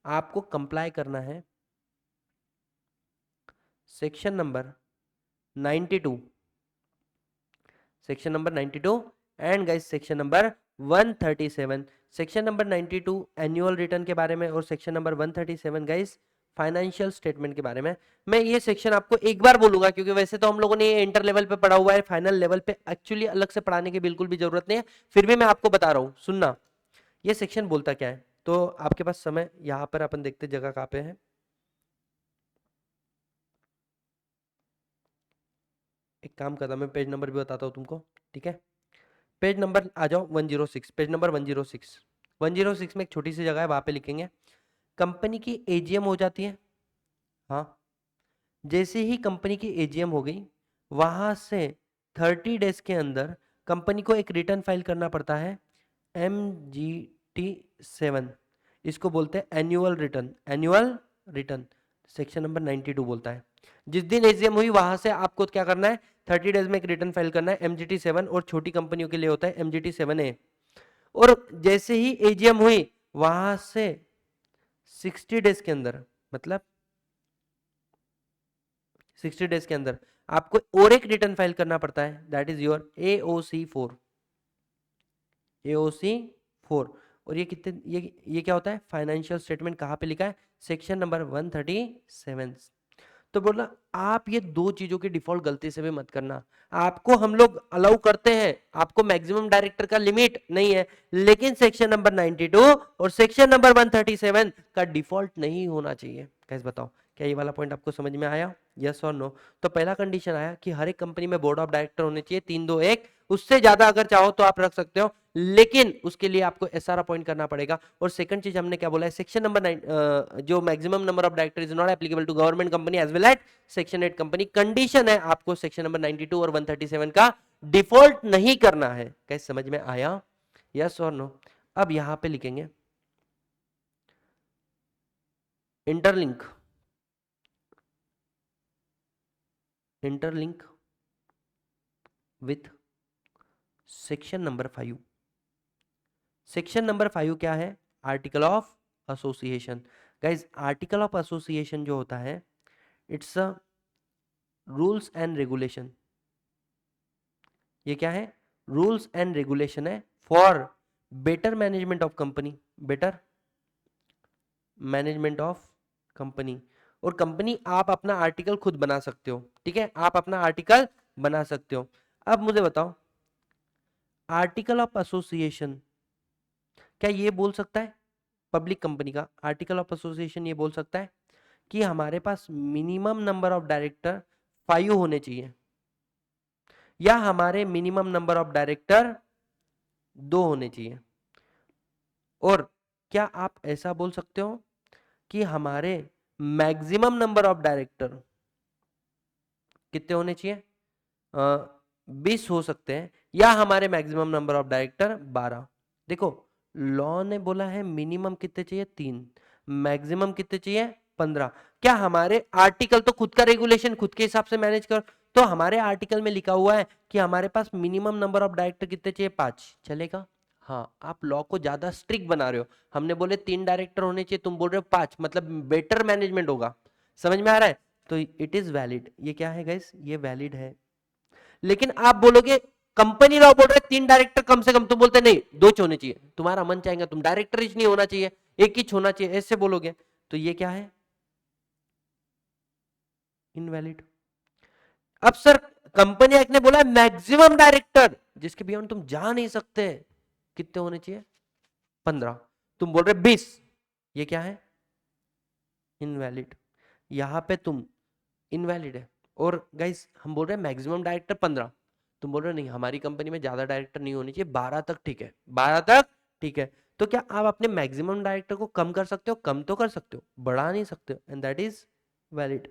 आपको कंप्लाई करना है section number 92, section number 92 and guys section number 137। Section number 92 annual return के बारे में और section number 137 guys financial statement के बारे में। मैं ये सेक्शन आपको एक बार बोलूंगा क्योंकि वैसे तो हम लोगों ने ये इंटर लेवल पे पढ़ा हुआ है, फाइनल लेवल पे एक्चुअली अलग से पढ़ाने की बिल्कुल भी जरूरत नहीं है, फिर भी मैं आपको बता रहा हूँ सुनना। ये सेक्शन बोलता क्या है, तो आपके पास समय यहाँ पर अपन देखते जगह कहाँ पे है, एक काम करता मैं पेज नंबर भी बताता हूँ तुमको। ठीक है, पेज नंबर आ जाओ 106, पेज नंबर 106। 106 में एक छोटी सी जगह है, वहां पे लिखेंगे कंपनी की एजीएम हो जाती है। हाँ, जैसे ही कंपनी की एजीएम हो गई, वहां से 30 डेज के अंदर कंपनी को एक रिटर्न फाइल करना पड़ता है, MGT 7। इसको बोलते हैं annual return, annual return section number 92 बोलता है। जिस दिन एजीएम हुई वहां से आपको क्या करना है, 30 डेज में एक रिटर्न फाइल करना है, MGT 7, और छोटी कंपनियों के लिए होता है MGT 7A। और जैसे ही एजीएम हुई वहां से 60 डेज के अंदर, मतलब 60 डेज के अंदर आपको और एक रिटर्न फाइल करना पड़ता है, that is your AOC 4, AOC 4। और ये कितने, ये क्या होता है, फाइनेंशियल स्टेटमेंट कहाँ पे लिखा है, सेक्शन नंबर 137। तो बोला आप ये दो चीजों की डिफॉल्ट गलती से भी मत करना। आपको हम लोग अलाउ करते हैं, आपको मैक्सिमम डायरेक्टर का लिमिट नहीं है, लेकिन सेक्शन नंबर 92 और सेक्शन नंबर 137 का डिफॉल्ट नहीं होना चाहिए। कैसे बताओ, क्या ये वाला पॉइंट आपको समझ में आया, यस और नो। तो पहला कंडीशन आया कि हर एक कंपनी में बोर्ड ऑफ डायरेक्टर होने चाहिए 3, 2, 1, उससे ज्यादा अगर चाहो तो आप रख सकते हो, लेकिन उसके लिए आपको एसआर अपॉइंट करना पड़ेगा। और सेकंड चीज हमने क्या बोला है, सेक्शन नंबर 9 जो maximum number of director is not applicable to government company as well as section 8 company. Condition है आपको सेक्शन नंबर 92 और 137 का डिफॉल्ट नहीं करना है। कैसे, समझ में आया, यस और नो। अब यहां पे लिखेंगे interlink, interlink with section number 5। Section number 5 क्या है, article of association. Guys article of association जो होता है, it's a rules and regulation. ये क्या है, रूल्स एंड रेगुलेशन है for better management of company, better management of company. और कंपनी आप अपना आर्टिकल खुद बना सकते हो, ठीक है, आप अपना आर्टिकल बना सकते हो। अब मुझे बताओ, आर्टिकल ऑफ एसोसिएशन क्या ये बोल सकता है, पब्लिक कंपनी का आर्टिकल ऑफ एसोसिएशन ये बोल सकता है कि हमारे पास मिनिमम नंबर ऑफ डायरेक्टर 5 होने चाहिए, या हमारे मिनिमम नंबर ऑफ डायरेक्टर 2 होने चाहिए। और क्या आप ऐसा बोल सकते हो कि हमारे मैक्सिमम नंबर ऑफ डायरेक्टर कितने होने चाहिए, 20 हो सकते हैं, या हमारे मैक्सिमम नंबर ऑफ डायरेक्टर 12। देखो लॉ ने बोला है मिनिमम कितने चाहिए 3, मैक्सिमम कितने चाहिए 15। क्या हमारे आर्टिकल तो खुद का रेगुलेशन खुद के हिसाब से मैनेज कर, तो हमारे आर्टिकल में लिखा हुआ है कि हमारे पास मिनिमम नंबर ऑफ डायरेक्टर कितने चाहिए 5, चलेगा? हाँ, आप लॉ को ज्यादा स्ट्रिक्ट बना रहे हो। हमने बोले 3 डायरेक्टर होने चाहिए, तुम बोल रहे हो 5, मतलब बेटर मैनेजमेंट होगा। समझ में आ रहा है? तो इट इज वैलिड। ये क्या है गाइस? ये वैलिड है। लेकिन आप बोलोगे कंपनी लॉ बोल रहे 3 डायरेक्टर कम से कम, तुम बोलते नहीं 2 होने चाहिए, तुम्हारा मन चाहेगा तुम डायरेक्टर ही नहीं होना चाहिए, एक ही होना चाहिए, ऐसे बोलोगे, तो ये क्या है? इनवैलिड। अब सर कंपनी एक्ट ने बोला मैक्सिमम डायरेक्टर जिसके बियॉन्ड तुम जा नहीं सकते, कितने होने चाहिए 15, तुम बोल रहे 20, ये क्या है? इनवैलिड। यहां पे तुम इनवैलिड है। और गाइस हम बोल रहे हैं मैक्सिमम डायरेक्टर 15, तुम बोल रहे हो नहीं हमारी कंपनी में ज्यादा डायरेक्टर नहीं होनी चाहिए, 12 तक ठीक है, 12 तक ठीक है। तो क्या आप अपने मैक्सिमम डायरेक्टर को कम कर सकते हो? कम तो कर सकते हो, बढ़ा नहीं सकते हो, एंड दैट इज वैलिड।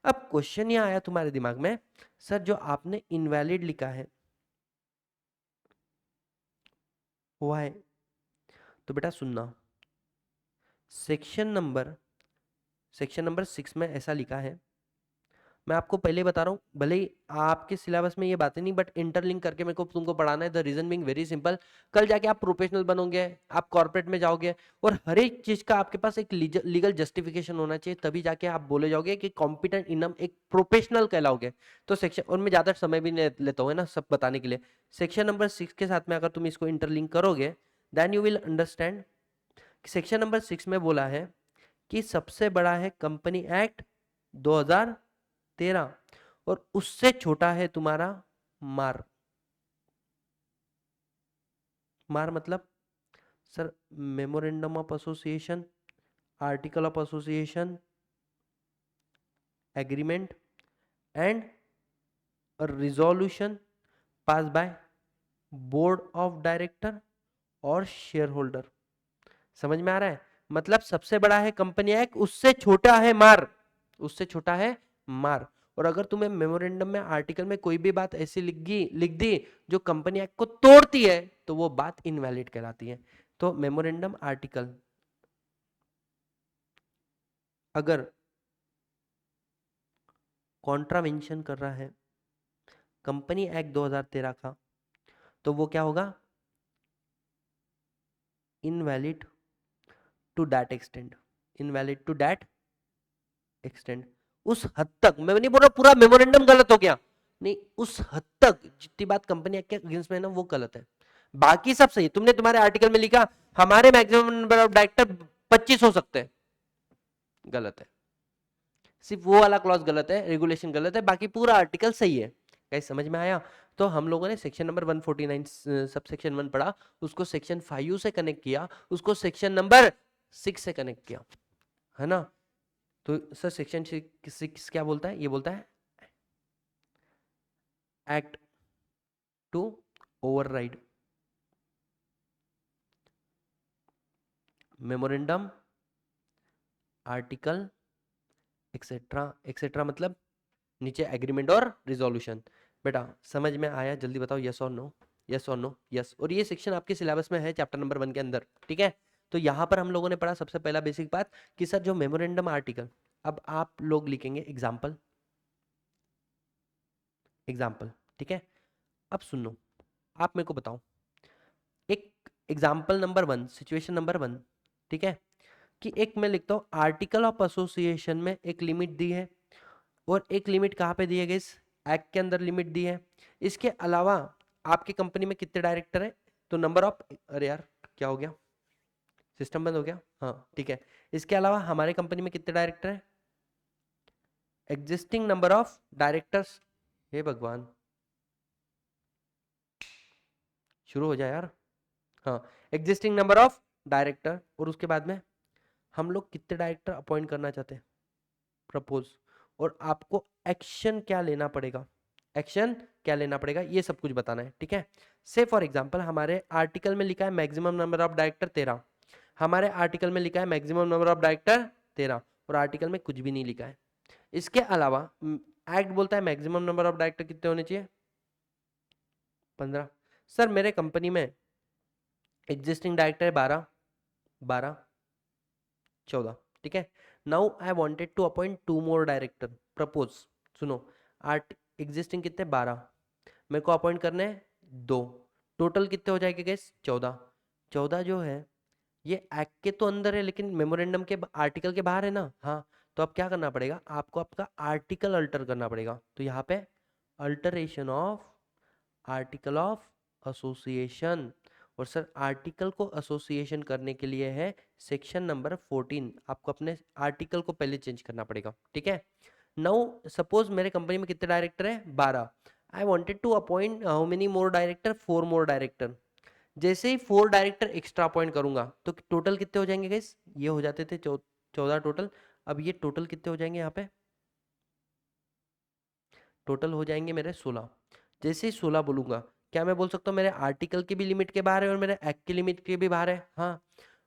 अब क्वेश्चन ये आया तुम्हारे दिमाग में, सर जो आपने इनवैलिड लिखा है व्हाई? तो बेटा सुनना, सेक्शन नंबर 6 में ऐसा लिखा है, मैं आपको पहले बता रहा हूँ, भले ही आपके सिलेबस में ये बातें नहीं, बट इंटरलिंक करके मेरे को तुमको पढ़ाना है। The reason being very simple, कल जाके आप प्रोफेशनल बनोगे, आप कॉर्पोरेट में जाओगे, और हर एक चीज का आपके पास एक लीगल जस्टिफिकेशन होना चाहिए, तभी जाके आप बोले जाओगे कि कॉम्पिटेंट इनम एक प्रोफेशनल कहलाओगे। तो सेक्शन, और मैं ज्यादा समय भी नहीं लेता हूँ ना सब बताने के लिए, सेक्शन नंबर 6 के साथ में अगर तुम इसको इंटरलिंक करोगे then you will understand. Section number 6 में बोला है कि सबसे बड़ा है कंपनी एक्ट 2013, और उससे छोटा है तुम्हारा मार। मार मतलब sir memorandum of association, article of association, agreement and resolution pass by board of director और शेयर होल्डर। समझ में आ रहा है? मतलब सबसे बड़ा है कंपनी एक्ट, उससे छोटा है मार, उससे छोटा है मार। और अगर तुम्हें मेमोरेंडम में आर्टिकल में कोई भी बात ऐसी लिख दी जो कंपनी एक्ट को तोड़ती है, तो वो बात इनवैलिड कहलाती है। तो मेमोरेंडम आर्टिकल अगर कॉन्ट्रावेंशन कर रहा है कंपनी एक्ट 2013 का, तो वो क्या होगा? Invalid to that extent, invalid to that extent. उस हद तक, मैं नहीं बोल रहा पूरा मेमोरेंडम गलत हो गया, नहीं, उस हद तक जितनी बात कंपनी एक्ट के अगेंस्ट में है ना वो गलत है, बाकी सब सही। तुमने तुम्हारे आर्टिकल में लिखा हमारे मैक्सिमम नंबर ऑफ डायरेक्टर 25 हो सकते हैं, गलत है। सिर्फ वो वाला क्लॉज गलत है, रेगुलेशन गलत है, बाकी पूरा आर्टिकल सही है। गाइस समझ में आया? तो हम लोगों ने सेक्शन नंबर 149 सब सेक्शन 1 पढ़ा, उसको सेक्शन 5 से कनेक्ट किया, उसको सेक्शन नंबर 6 से कनेक्ट किया, है ना? तो सर सेक्शन 6 क्या बोलता है? ये बोलता है act to override memorandum article etcetera etcetera, मतलब नीचे एग्रीमेंट और रिजोल्यूशन। बेटा समझ में आया? जल्दी बताओ यस और नो, यस और नो, यस। और ये सेक्शन आपके सिलेबस में है चैप्टर नंबर 1 के अंदर, ठीक है? तो यहां पर हम लोगों ने पढ़ा सबसे पहला बेसिक बात कि सर जो मेमोरेंडम आर्टिकल, अब आप लोग लिखेंगे एग्जाम्पल, एग्जाम्पल, ठीक है? अब सुनो, आप मेरे को बताओ एक एग्जाम्पल नंबर 1, सिचुएशन नंबर 1, ठीक है? कि एक मैं लिखता हूं आर्टिकल ऑफ एसोसिएशन में एक लिमिट दी है, और एक लिमिट कहाँ पे दी है गाइस? एक्ट के अंदर लिमिट दी है। इसके अलावा आपकी कंपनी में कितने डायरेक्टर हैं? तो नंबर ऑफ, अरे यार क्या हो गया, सिस्टम बंद हो गया, हाँ ठीक है। इसके अलावा हमारे कंपनी में कितने डायरेक्टर हैं? एग्जिस्टिंग नंबर ऑफ डायरेक्टर्स, हे भगवान शुरू हो जाए यार, हाँ, एग्जिस्टिंग नंबर ऑफ डायरेक्टर, और उसके बाद में हम लोग कितने डायरेक्टर अपॉइंट करना चाहते हैं, प्रपोज, और आपको एक्शन क्या लेना पड़ेगा, एक्शन क्या लेना पड़ेगा, ये सब कुछ बताना है, ठीक है? से फॉर एग्जांपल हमारे आर्टिकल में लिखा है मैक्सिमम नंबर ऑफ डायरेक्टर 13, हमारे आर्टिकल में लिखा है मैक्सिमम नंबर ऑफ डायरेक्टर 13, और आर्टिकल में कुछ भी नहीं लिखा है। इसके अलावा एक्ट बोलता है मैक्सिमम नंबर ऑफ डायरेक्टर कितने होने चाहिए, 15। सर मेरे कंपनी में एग्जिस्टिंग डायरेक्टर है 12, 12, 14, ठीक है। Now I wanted to appoint 2 more director. Propose, सुनो, आर्ट एग्जिस्टिंग कितने 12, मेरे को अपॉइंट करने हैं 2, टोटल कितने हो जाएंगे गाइस 14। 14 जो है ये एक्ट के तो अंदर है लेकिन मेमोरेंडम के आर्टिकल के बाहर है ना। हाँ, तो अब क्या करना पड़ेगा आपको, आपका आर्टिकल अल्टर करना पड़ेगा। तो यहाँ पे alteration of article of association, और सर आर्टिकल को एसोसिएशन करने के लिए है सेक्शन नंबर 14, आपको अपने आर्टिकल को पहले चेंज करना पड़ेगा, ठीक है। नाउ सपोज मेरे कंपनी में कितने डायरेक्टर है 12, I wanted to appoint how many more director, 4 more director. जैसे ही 4 डायरेक्टर एक्स्ट्रा अपॉइंट करूंगा तो टोटल कितने हो जाएंगे गाइस, ये हो जाते थे 14 टोटल। अब ये टोटल कितने हो जाएंगे, यहाँ पे टोटल हो जाएंगे मेरे 16। जैसे ही 16 बोलूंगा, क्या मैं बोल सकता हूँ मेरे आर्टिकल की भी लिमिट के बाहर है और मेरे एक्ट की लिमिट के भी बाहर है। हाँ,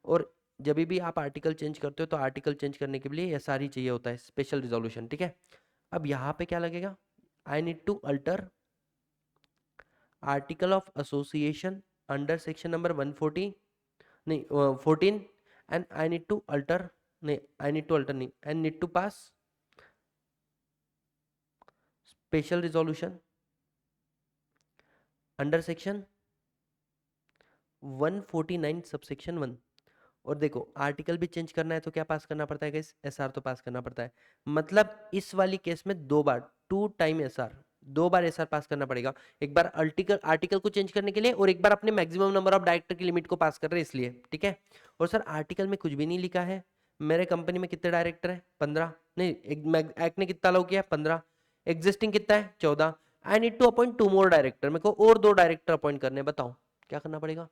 और जब भी आप आर्टिकल चेंज करते हो तो आर्टिकल चेंज करने के लिए एसआर ही चाहिए होता है, स्पेशल रिजोल्यूशन, ठीक है। अब यहाँ पे क्या लगेगा, I need to alter article of association under section number 140, नहीं 14, and I need to alter, नहीं आई नीड टू अल्टर नहीं, I need to pass special resolution under section 149 subsection 1। और देखो आर्टिकल भी चेंज करना है तो क्या पास करना पड़ता है गाइस, एसआर तो पास करना पड़ता है। मतलब इस वाली केस में 2 बार, 2 टाइम एसआर, 2 बार एसआर पास करना पड़ेगा। एक बार आर्टिकल आर्टिकल को चेंज करने के लिए और एक बार अपने मैक्सिमम नंबर ऑफ डायरेक्टर की लिमिट को पास कर रहे हैं इसलिए, ठीक है। और सर आर्टिकल में कुछ भी नहीं लिखा है, मेरे कंपनी में कितने डायरेक्टर है 15, नहीं एक्ट ने कितना अलाउ किया 15, एग्जिस्टिंग कितना है 14, I need to appoint 2 more director, मेरे को और 2 डायरेक्टर अपॉइंट करने, बताओ क्या करना पड़ेगा।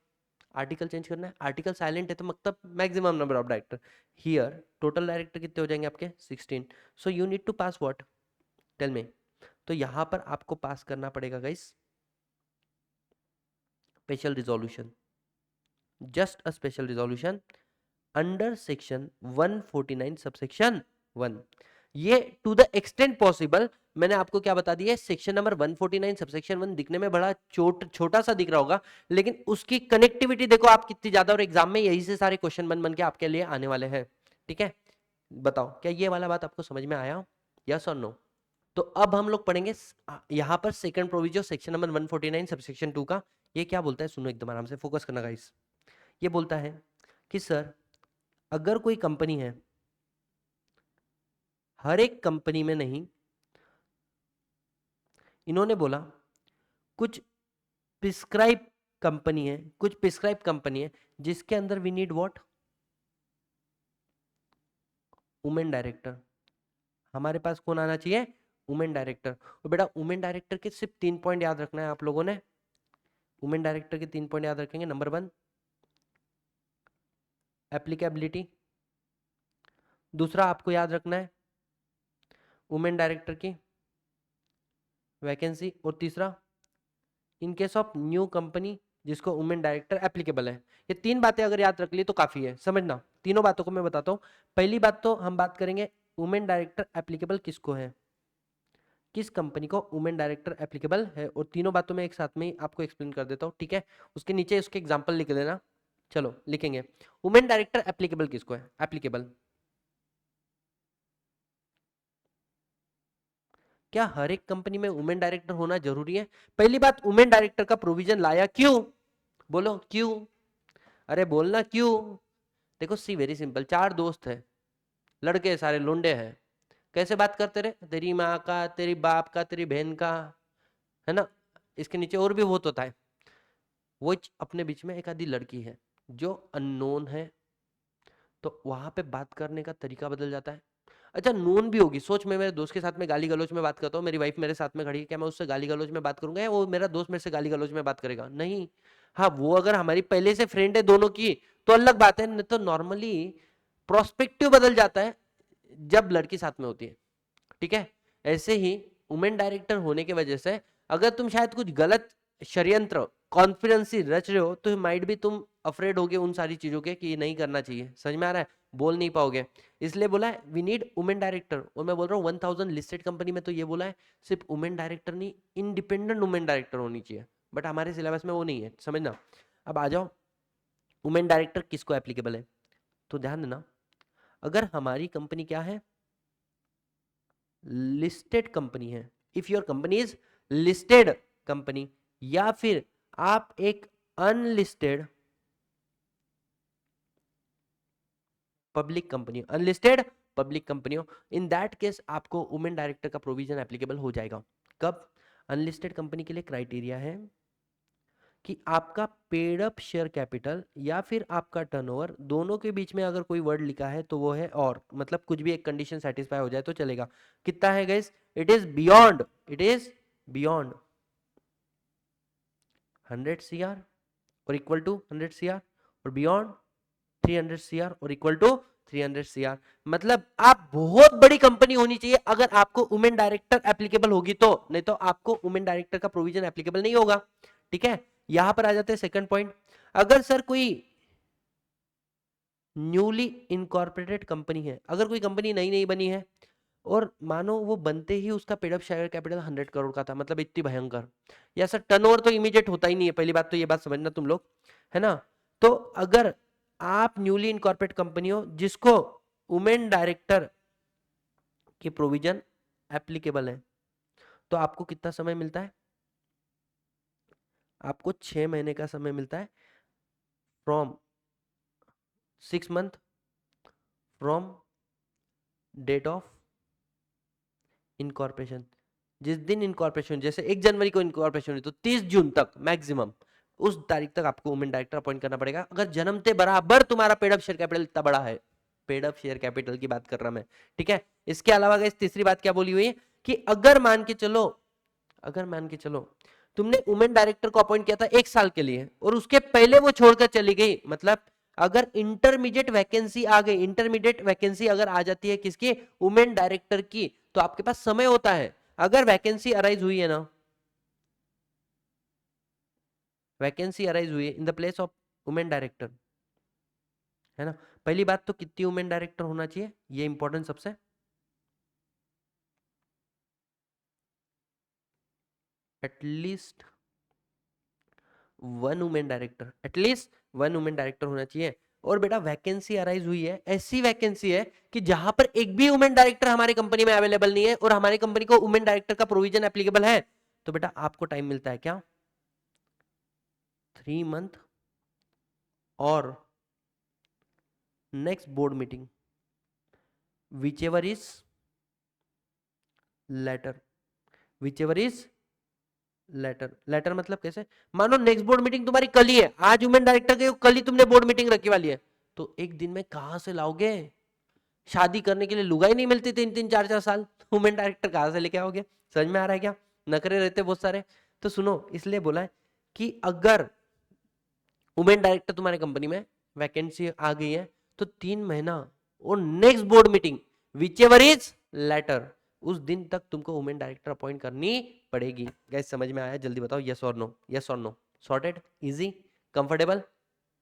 आर्टिकल चेंज करना है, आर्टिकल साइलेंट है तो मतलब maximum number of director, here total director कितने हो जाएंगे आपके 16, so you need to pass what, tell me. तो यहां पर आपको पास करना पड़ेगा guys special resolution, just a special resolution under section 149 subsection 1। ये टू द एक्सटेंट पॉसिबल, मैंने आपको क्या बता दिया है, सेक्शन नंबर 149 सबसेक्शन 1 दिखने में बड़ा छोटा सा दिख रहा होगा, लेकिन उसकी कनेक्टिविटी देखो आप कितनी ज्यादा, और एग्जाम में यही से सारे क्वेश्चन बन के आपके लिए आने वाले हैं, ठीक है। बताओ क्या ये वाला बात आपको समझ में आया, यस और नो। तो अब हम लोग पढ़ेंगे यहां पर second provision section number 149 subsection 2 का। ये क्या बोलता है, सुनो एकदम आराम से फोकस करना गाइस। ये बोलता है कि सर अगर कोई कंपनी है, हर एक कंपनी में नहीं, इन्होंने बोला कुछ प्रिस्क्राइब कंपनी है, कुछ प्रिस्क्राइब कंपनी है जिसके अंदर we need what, women director. हमारे पास कौन आना चाहिए, वुमेन डायरेक्टर। और बेटा वुमेन डायरेक्टर के सिर्फ 3 पॉइंट याद रखना है आप लोगों ने, वुमेन डायरेक्टर के 3 पॉइंट याद रखेंगे। नंबर 1 एप्लीकेबिलिटी, दूसरा आपको याद रखना है वुमेन डायरेक्टर की वैकेंसी, और तीसरा इन केस ऑफ न्यू कंपनी जिसको वुमेन डायरेक्टर एप्लीकेबल है। ये 3 बातें अगर याद रख ली तो काफी है, समझना। तीनों बातों को मैं बताता हूँ। पहली बात तो हम बात करेंगे वुमेन डायरेक्टर एप्लीकेबल किसको है, किस कंपनी को वुमेन डायरेक्टर एप्लीकेबल है, और तीनों बातों में एक साथ में ही आपको एक्सप्लेन कर देता हूँ, ठीक है। उसके नीचे उसके एग्जाम्पल लिख देना। चलो लिखेंगे वुमेन डायरेक्टर एप्लीकेबल किसको है, एप्लीकेबल क्या हर एक कंपनी में वुमेन डायरेक्टर होना जरूरी है। पहली बात वुमेन डायरेक्टर का प्रोविजन लाया क्यों, बोलो क्यों, अरे बोलना क्यों। देखो सी वेरी सिंपल, 4 दोस्त है, लड़के सारे लोंडे हैं, कैसे बात करते रहे, तेरी माँ का, तेरी बाप का, तेरी बहन का, है ना। इसके नीचे और भी बहुत होता है। वो अपने बीच में एक आधी लड़की है जो अननोन है, तो वहां पे बात करने का तरीका बदल जाता है। अच्छा नोन भी होगी, सोच मैं मेरे दोस्त के साथ में गाली गलौज में बात करता हूँ, मेरी वाइफ मेरे साथ में खड़ी है, क्या मैं उससे गाली गलौज में बात करूंगा या वो मेरा दोस्त मेरे से गाली गलौज में बात करेगा, नहीं। हाँ वो अगर हमारी पहले से फ्रेंड है दोनों की तो अलग बात है, नहीं तो नॉर्मली प्रोस्पेक्टिव बदल जाता है जब लड़की साथ में होती है, ठीक है। ऐसे ही वुमेन डायरेक्टर होने की वजह से अगर तुम शायद कुछ गलत षड्यंत्र कॉन्फिडेंसी रच रहे हो तो माइट भी तुम अफ्रेड होगे उन सारी चीजों के कि ये नहीं करना चाहिए, समझ में आ रहा है, बोल नहीं पाओगे। इसलिए बोला है वी नीड वुमेन डायरेक्टर, और मैं बोल रहा हूँ 1000 लिस्टेड कंपनी में तो ये बोला है सिर्फ वुमेन डायरेक्टर नहीं, इंडिपेंडेंट वुमेन डायरेक्टर होनी चाहिए, बट हमारे सिलेबस में वो नहीं है, समझना। अब आ जाओ वुमेन डायरेक्टर किसको एप्लीकेबल है? तो ध्यान देना, अगर हमारी कंपनी क्या है, लिस्टेड कंपनी है, if your company is listed company, या फिर आप एक unlisted public company, unlisted public company हो, इन दैट केस आपको वुमेन डायरेक्टर का प्रोविजन एप्लीकेबल हो जाएगा। कब? अनलिस्टेड कंपनी के लिए क्राइटेरिया है कि आपका पेड अप शेयर कैपिटल या फिर आपका टर्नओवर, दोनों के बीच में अगर कोई वर्ड लिखा है तो वो है और, मतलब कुछ भी एक कंडीशन सेटिस्फाई हो जाए तो चलेगा। कितना है guys? It is beyond 100 CR और इक्वल टू 100 CR और बियॉन्ड 300 CR और इक्वल टू 300 CR। मतलब आप बहुत बड़ी कंपनी होनी चाहिए अगर आपको वुमेन डायरेक्टर एप्लीकेबल होगी तो, नहीं तो आपको वुमेन डायरेक्टर का प्रोविजन एप्लीकेबल नहीं होगा। ठीक है, यहां पर आ जाते हैं सेकंड पॉइंट। अगर सर कोई न्यूली इनकॉर्पोरेटेड कंपनी है, अगर कोई कंपनी नई नई बनी है और मानो वो बनते ही उसका paid up share capital 100 crore का था, मतलब इतनी भयंकर, या सर टर्नओवर तो इमीडिएट होता ही नहीं है, पहली बात तो ये बात समझना तुम लोग, है ना। तो अगर आप न्यूली इनकॉर्पोरेट कंपनी हो जिसको वुमेन डायरेक्टर के प्रोविजन एप्लीकेबल है, तो आपको कितना समय मिलता है? आपको 6 महीने का समय मिलता है from 6 month from date of incorporation. जिस दिन इनकॉर्पोरेशन, जैसे 1 जनवरी को इनकॉर्पोरेशन हुई तो 30 जून तक मैक्सिमम, उस तारीख तक आपको वुमेन डायरेक्टर अपॉइंट करना पड़ेगा, अगर जन्मते बराबर तुम्हारा पेड अप शेयर कैपिटल इतना बड़ा है। पेड अप शेयर कैपिटल की बात कर रहा मैं, ठीक है। इसके अलावा गाइस तीसरी बात क्या बोली हुई है कि अगर मान के चलो तुमने वुमेन डायरेक्टर को अपॉइंट किया था 1 साल के लिए और उसके पहले वो छोड़कर चली गई, मतलब अगर इंटरमीडिएट वैकेंसी आ गई, इंटरमीडिएट वैकेंसी अगर आ जाती है किसकी? वुमेन डायरेक्टर की, तो आपके पास समय होता है। अगर वैकेंसी अराइज हुई है ना, वैकेंसी अराइज हुई है in the place of women director, है ना। पहली बात तो कितनी वुमेन डायरेक्टर होना चाहिए, ये इंपॉर्टेंट सबसे, at least 1 women director, at least 1 women director होना चाहिए। और बेटा वैकेंसी अराइज हुई है, ऐसी वैकेंसी है कि जहां पर एक भी वुमेन डायरेक्टर हमारी कंपनी में अवेलेबल नहीं है और हमारी कंपनी को वुमेन डायरेक्टर का प्रोविजन एप्लीकेबल है, तो बेटा आपको टाइम मिलता है क्या? 3 मंथ और next board meeting whichever is later, whichever is later. Later मतलब कैसे? मानो नेक्स्ट बोर्ड मीटिंग तुम्हारी कल ही है, आज वुमेन डायरेक्टर के कल ही तुमने बोर्ड मीटिंग रखी वाली है, तो एक दिन में कहां से लाओगे? शादी करने के लिए लुगाई नहीं मिलती 3-3 4-4 साल, वुमेन डायरेक्टर कहां से लेके आओगे? समझ में आ रहा है क्या? नखरे रहते बहुत सारे। तो सुनो, इसलिए बोला है कि अगर वुमेन डायरेक्टर तुम्हारी कंपनी में वैकेंसी आ गई है तो 3 महीना और next board meeting whichever is later, उस दिन तक तुमको वुमेन डायरेक्टर अपॉइंट करनी पड़ेगी। गाइस समझ में आया? जल्दी बताओ, यस और नो, यस और no. Sorted, easy, comfortable,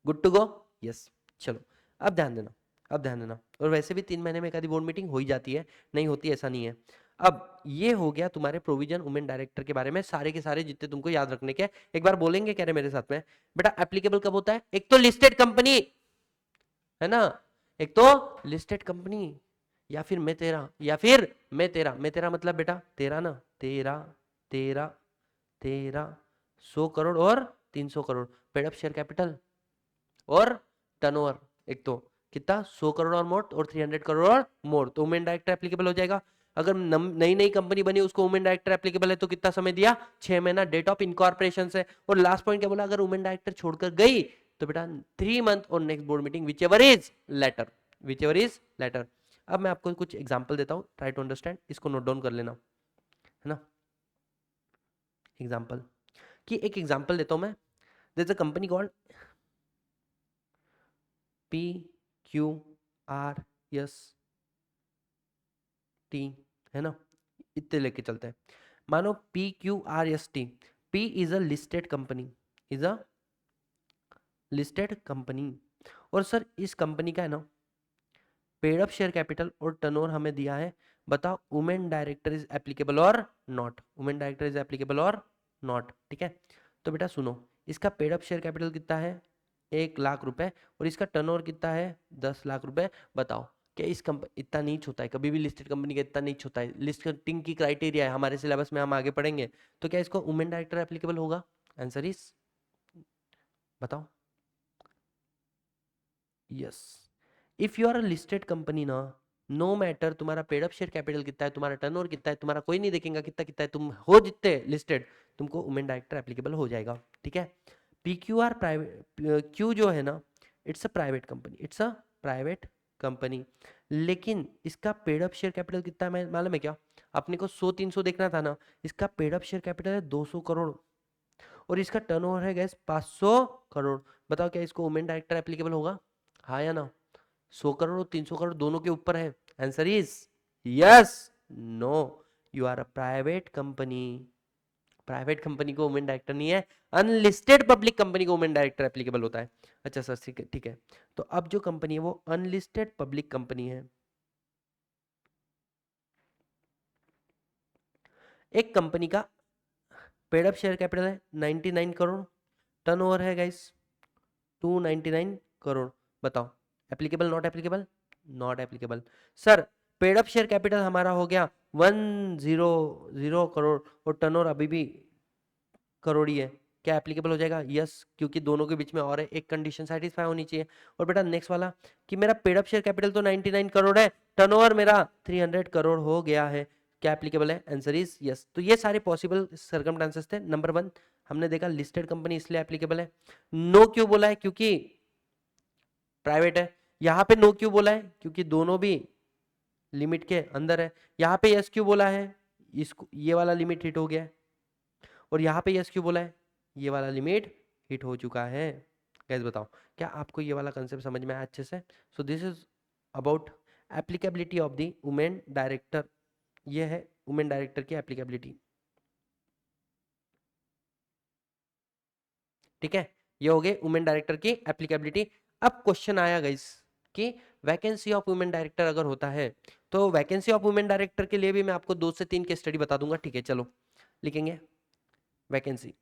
good to go? Yes. चलो अब ध्यान देना, अब ध्यान देना। और वैसे भी 3 महीने में एक आधी बोर्ड मीटिंग हो ही जाती है, नहीं होती ऐसा नहीं है। अब ये हो गया तुम्हारे प्रोविजन वुमेन डायरेक्टर के बारे में, सारे के सारे जितने तुमको याद रखने के। एक बार बोलेंगे कह रहे मेरे साथ में, बेटा एप्लीकेबल कब होता है? एक तो लिस्टेड कंपनी, है ना, एक तो लिस्टेड कंपनी, या फिर मैं तेरा, या फिर मैं तेरा। मैं तेरा मतलब बेटा तेरा ना, तेरा तेरा तेरा 100 करोड़ और 300 crore paid up share capital और टर्नओवर, एक तो कितना 100 करोड़ और मोर और 300 करोड़ और मोर, तो वुमेन डायरेक्टर एप्लीकेबल हो जाएगा। अगर नई नई कंपनी बनी उसको वुमेन डायरेक्टर एप्लीकेबल है तो कितना समय दिया? 6 महीना डेट ऑफ इनकॉर्पोरेशन से। और लास्ट पॉइंट क्या बोला? अगर वुमेन डायरेक्टर छोड़कर गई तो बेटा 3 मंथ और next board meeting whichever is later, whichever is later. अब मैं आपको कुछ एग्जांपल देता हूं, ट्राई टू अंडरस्टैंड, इसको नोट डाउन कर लेना, है ना। एग्जांपल कि एक एग्जांपल देता हूं मैं, there is a company called PQRST, है ना, इतने लेके चलते हैं। मानो PQRST, P is a listed company, is a listed company. और सर इस कंपनी का है ना पेड अप शेयर कैपिटल और टर्नओवर हमें दिया है, बताओ वुमेन डायरेक्टर इज एप्लीकेबल और not, women director is applicable और नॉट। ठीक है, तो बेटा सुनो, इसका पेड अप शेयर कैपिटल कितना है? 1 लाख रुपए, और इसका टर्नओवर कितना है 10 लाख रुपए। बताओ क्या इस कंपनी इतना नीच होता है? कभी भी लिस्टेड कंपनी का इतना नीच होता है? लिस्टिंग की क्राइटेरिया है हमारे सिलेबस में, हम आगे पढ़ेंगे। तो क्या इसको वुमेन डायरेक्टर एप्लीकेबल होगा? आंसर इज, बताओ, yes. If you are a listed company ना, नो मैटर तुम्हारा पेड अप शेयर कैपिटल कितना है, तुम्हारा टर्नओवर कितना है, तुम्हारा कोई नहीं देखेगा कितना कितना है, तुम हो जितने लिस्टेड, तुमको वुमेन डायरेक्टर एप्लीकेबल हो जाएगा। ठीक है। पीक्यूआर प्राइवेट, क्यू जो है ना, it's a private company, it's a private company, लेकिन इसका पेड अप शेयर कैपिटल कितना है मालूम है क्या? अपने को 100-300 देखना था ना, इसका पेड अप शेयर कैपिटल है 200 करोड़, और इसका टर्नओवर है गैस 500 करोड़। बताओ क्या इसको वुमेन डायरेक्टर एप्लीकेबल होगा? हाँ या ना? 100 करोड़ और 300 करोड़ दोनों के ऊपर है। Answer is yes, no, you are a private company. Private company को वुमेन डायरेक्टर नहीं है, अनलिस्टेड पब्लिक कंपनी को वुमेन डायरेक्टर एप्लीकेबल होता है। अच्छा सर, ठीक है ठीक है। तो अब जो कंपनी है वो अनलिस्टेड पब्लिक कंपनी है। एक कंपनी का पेड अप शेयर कैपिटल है 99 करोड़, टर्नओवर है गाइस 299 करोड़। बताओ applicable not applicable? Not applicable. Sir paid up share capital हमारा हो गया 100 करोड़, और टर्नओवर अभी भी करोड़ ही है, क्या एप्लीकेबल हो जाएगा? यस, क्योंकि दोनों के बीच में और है, एक कंडीशन सेटिस्फाई होनी चाहिए। और बेटा नेक्स्ट वाला कि मेरा पेड अप शेयर कैपिटल तो 99 करोड़ है, टर्नओवर मेरा 300 करोड़ हो गया है, क्या एप्लीकेबल है? Answer is yes. तो ये सारे पॉसिबल सर्कमस्टेंसेस थे। नंबर 1 हमने देखा लिस्टेड कंपनी इसलिए एप्लीकेबल है। नो क्यों बोला है? क्योंकि प्राइवेट है। यहाँ पे नो क्यों बोला है? क्योंकि दोनों भी लिमिट के अंदर है। यहाँ पे यस क्यों बोला है? इसको ये वाला लिमिट हिट हो गया है। और यहाँ पे यस क्यों बोला है? ये वाला लिमिट हिट हो चुका है। गाइस बताओ क्या आपको ये वाला कंसेप्ट समझ में आया अच्छे से? So this is about applicability of the women director. ये है वुमेन डायरेक्टर की एप्लीकेबिलिटी। ठीक है, ये हो गए वुमेन डायरेक्टर की एप्लीकेबिलिटी। अब क्वेश्चन आया गाइस कि वैकेंसी ऑफ वुमेन डायरेक्टर अगर होता है, तो वैकेंसी ऑफ वुमेन डायरेक्टर के लिए भी मैं आपको 2 से 3 केस स्टडी बता दूंगा। ठीक है, चलो लिखेंगे vacancy,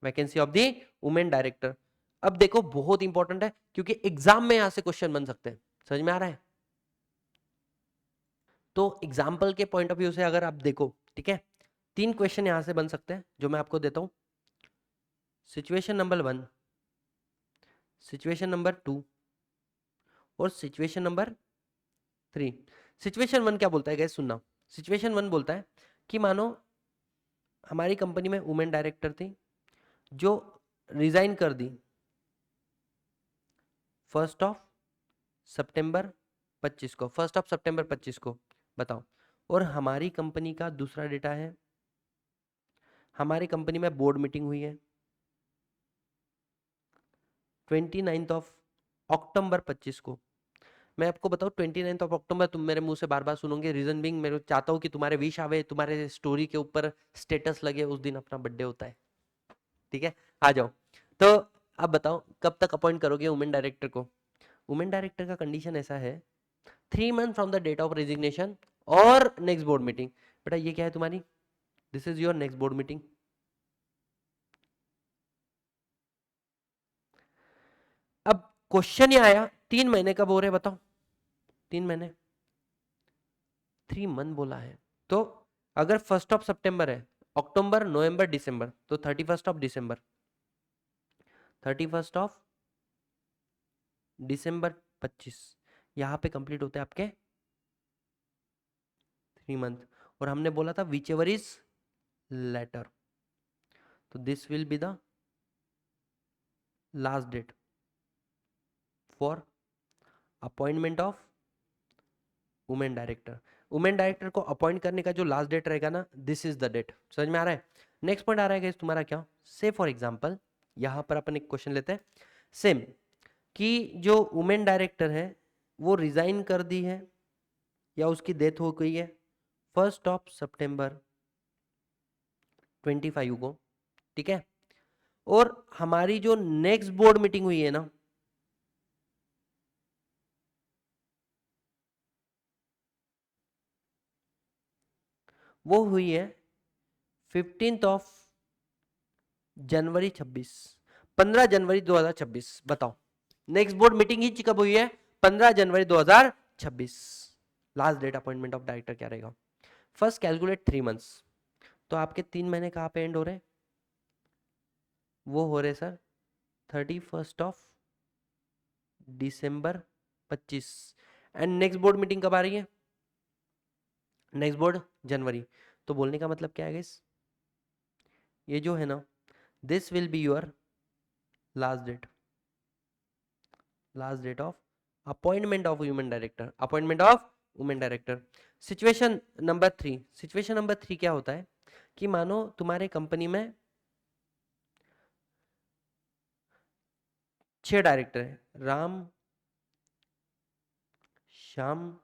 vacancy of the women director. अब देखो बहुत इंपॉर्टेंट है, क्योंकि एग्जाम में यहां से क्वेश्चन बन सकते हैं। समझ में आ रहा है? तो एग्जाम्पल के पॉइंट ऑफ व्यू से अगर आप देखो, ठीक है, 3 क्वेश्चन यहां से बन सकते हैं जो मैं आपको देता हूं। सिचुएशन नंबर 1, सिचुएशन नंबर 2 और सिचुएशन नंबर 3। सिचुएशन 1 क्या बोलता है गैस, सुनना। सिचुएशन 1 बोलता है कि मानो हमारी कंपनी में वुमेन डायरेक्टर थी जो रिजाइन कर दी 1 सितंबर 25 को, 1 सितंबर 25 को। बताओ। और हमारी कंपनी का दूसरा डेटा है, हमारी कंपनी में बोर्ड मीटिंग हुई है 29 अक्टूबर 25 को। मैं आपको बताऊं 29 अक्टूबर तुम मेरे मुंह से बार बार सुनोगे, रीजन बिंग मैं चाहता हूं कि तुम्हारे विश आवे, तुम्हारे स्टोरी के ऊपर स्टेटस लगे, उस दिन अपना बर्थडे होता है। ठीक है, आ जाओ। तो अब बताओ कब तक अपॉइंट करोगे वुमेन डायरेक्टर को? वुमेन डायरेक्टर का कंडीशन ऐसा है 3 month from the date of resignation और नेक्स्ट बोर्ड मीटिंग। बेटा ये क्या है तुम्हारी? This is your next board meeting. अब क्वेश्चन ये आया 3 महीने कब हो रहे बताओ? 3 महीने, 3 मंथ बोला है। तो अगर 1 सितंबर है, अक्टूबर नवंबर दिसंबर, तो 31 दिसंबर, 31 दिसंबर 25 यहाँ पे कंप्लीट होते हैं आपके 3 मंथ। और हमने बोला था विच एवर इज लेटर, तो this will be the last date for appointment of women director. Women director को अपॉइंट करने का जो लास्ट डेट रहेगा ना, दिस इज द डेट। समझ में आ रहा है? नेक्स्ट पॉइंट आ रहा है तुम्हारा क्या, से फॉर एग्जाम्पल यहां पर अपन एक क्वेश्चन लेते हैं सेम, कि जो वुमेन डायरेक्टर है वो रिजाइन कर दी है या उसकी डेथ हो गई है 1 सितंबर 25 को। ठीक है, और हमारी जो नेक्स्ट बोर्ड मीटिंग हुई है ना, वो हुई है 15 जनवरी 26, 15 जनवरी 2026। बताओ नेक्स्ट बोर्ड मीटिंग ही कब हुई है? 15 जनवरी 2026। Last date appointment of director क्या रहेगा? फर्स्ट कैलकुलेट 3 मंथ्स, तो आपके 3 महीने कहाँ पे एंड हो रहे हैं? वो हो रहे सर 31 दिसंबर 25। एंड नेक्स्ट बोर्ड मीटिंग कब आ रही है? नेक्स्ट बोर्ड जनवरी। तो बोलने का मतलब क्या है गाइस, ये जो है ना, this will be your last date, last date of appointment of women director, appointment of women director. Situation number 3, situation number 3 क्या होता है कि मानो तुम्हारे कंपनी में 6 डायरेक्टर हैं, राम, श्याम,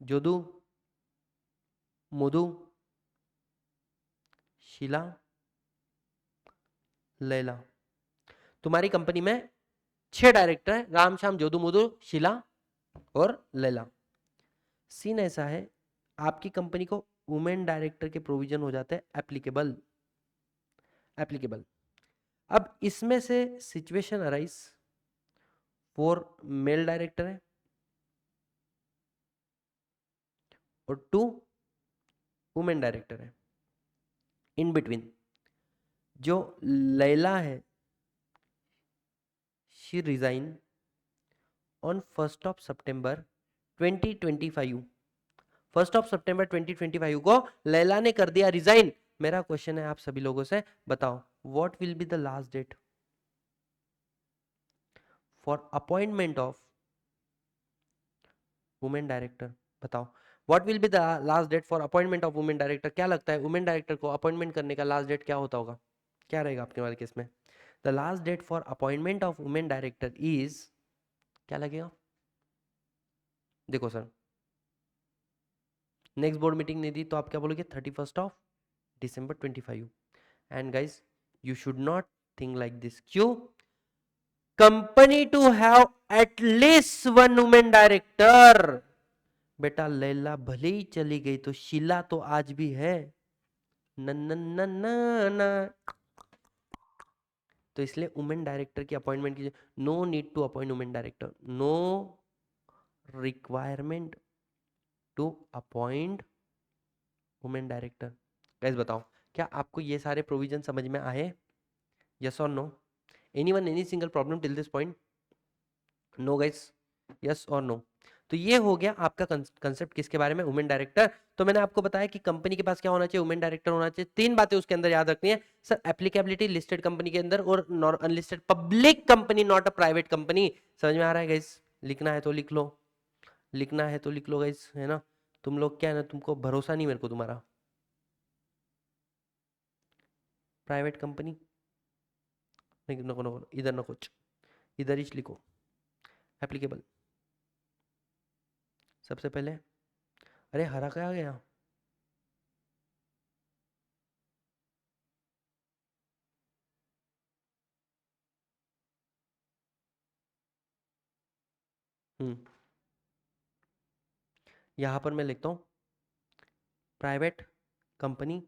जोदू, मधु, शीला, लैला। तुम्हारी कंपनी में 6 डायरेक्टर हैं, राम, श्याम, जोदू, मधु, शीला और लैला। सीन ऐसा है, आपकी कंपनी को वुमेन डायरेक्टर के प्रोविजन हो जाते हैं एप्लीकेबल, एप्लीकेबल। अब इसमें से सिचुएशन अराइज 4 मेल डायरेक्टर है और 2 वुमेन डायरेक्टर है। इन बिटवीन जो लैला है, शी रिजाइन ऑन 1 सितंबर 2025। 1 सितंबर 2025 को लैला ने कर दिया रिजाइन। मेरा क्वेश्चन है आप सभी लोगों से, बताओ what will be the last date for appointment of women director? बताओ what will be the last date for appointment of women director. क्या लगता है वुमेन डायरेक्टर को अपॉइंटमेंट करने का लास्ट डेट क्या होता होगा? क्या रहेगा आपके वाले केस में? The last date for appointment of women director is, क्या लगेगा? देखो सर, नेक्स्ट बोर्ड मीटिंग नहीं दी तो आप क्या बोलोगे? 31 दिसंबर 25। And guys you should not think like this. क्यों? Company to have at least 1 women director. बेटा लैला भले ही चली गई तो शीला तो आज भी है, न न न न न। तो इसलिए वुमेन डायरेक्टर की अपॉइंटमेंट कीजिए। No need to appoint women director, no requirement to appoint women director. Guys बताओ क्या आपको ये सारे प्रोविजन समझ में आए? यस और no? Anyone any single problem till this point? No guys, yes और नो? तो ये हो गया आपका कंसेप्ट किसके बारे में? Women director. तो मैंने आपको बताया कि कंपनी के पास क्या होना चाहिए? वुमेन डायरेक्टर होना चाहिए। 3 बातें उसके अंदर याद रखनी है सर, एप्लीकेबिलिटी लिस्टेड कंपनी के अंदर और unlisted public company, not a private company. समझ में आ रहा है गाइस? लिखना है तो लिख लो, लिखना है तो लिख लो गाइस, है ना? तुम लोग क्या है ना, तुमको भरोसा नहीं मेरे को तुम्हारा। प्राइवेट कंपनी नहीं, नको नको, इधर नको, इधर ही लिखो एप्लीकेबल सबसे पहले। अरे हरा क्या आ गया? यहां पर मैं लिखता हूं private company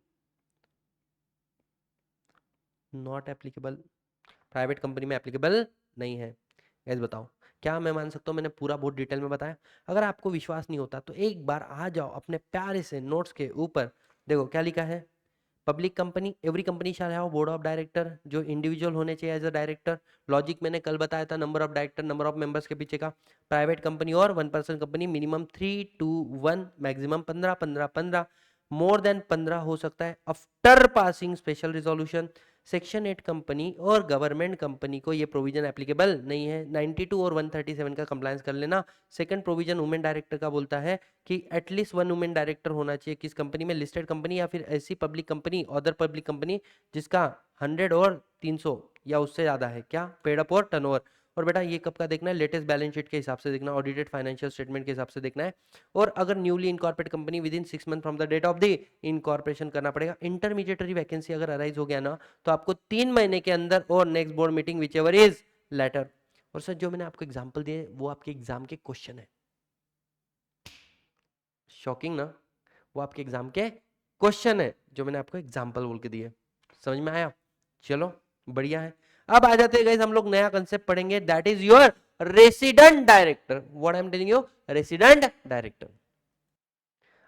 not applicable, private company में एप्लीकेबल नहीं है। गैस बताओ क्या मैं मान सकता हूँ? मैंने पूरा बहुत डिटेल में बताया। अगर आपको विश्वास नहीं होता तो एक बार आ जाओ अपने प्यारे से नोट्स के ऊपर, देखो क्या लिखा है। Public company, every company shall have board of director, जो इंडिविजुअल होने चाहिए एज अ डायरेक्टर। लॉजिक मैंने कल बताया था, number of director number of members के पीछे का। प्राइवेट कंपनी और 1 person company minimum 3 to 1, maximum 15 15 15, more than 15 हो सकता है after passing special resolution. Section 8 company और गवर्नमेंट कंपनी को ये प्रोविजन एप्लीकेबल नहीं है। 92 और 137 का कंप्लायंस कर लेना। सेकंड प्रोविजन वुमेन डायरेक्टर का बोलता है कि एटलीस्ट 1 वुमेन डायरेक्टर होना चाहिए किस कंपनी में? लिस्टेड कंपनी या फिर ऐसी public company, other public company जिसका 100 और 300 या उससे ज्यादा है क्या पेड अप और टर्नओवर। और बेटा ये कब का देखना है? लेटेस्ट बैलेंस शीट के हिसाब से देखना, ऑडिटेड फाइनेंशियल स्टेटमेंट के हिसाब से देखना है। और अगर newly incorporate company within 6 month from the date of the incorporation करना पड़ेगा। इंटरमीडिएटरी वैकेंसी अगर अराइज हो गया ना तो आपको 3 महीने के अंदर और next board meeting whichever is later. और सर जो मैंने आपको एग्जांपल दिए वो आपके एग्जाम के क्वेश्चन है। शॉकिंग ना? वो आपके एग्जाम के क्वेश्चन है जो मैंने आपको एग्जांपल बोल के दिए, समझ में आया? चलो बढ़िया है। अब आ जाते हैं गाइस, हम लोग नया कंसेप्ट पढ़ेंगे, that is your resident director. What I am telling you, resident director.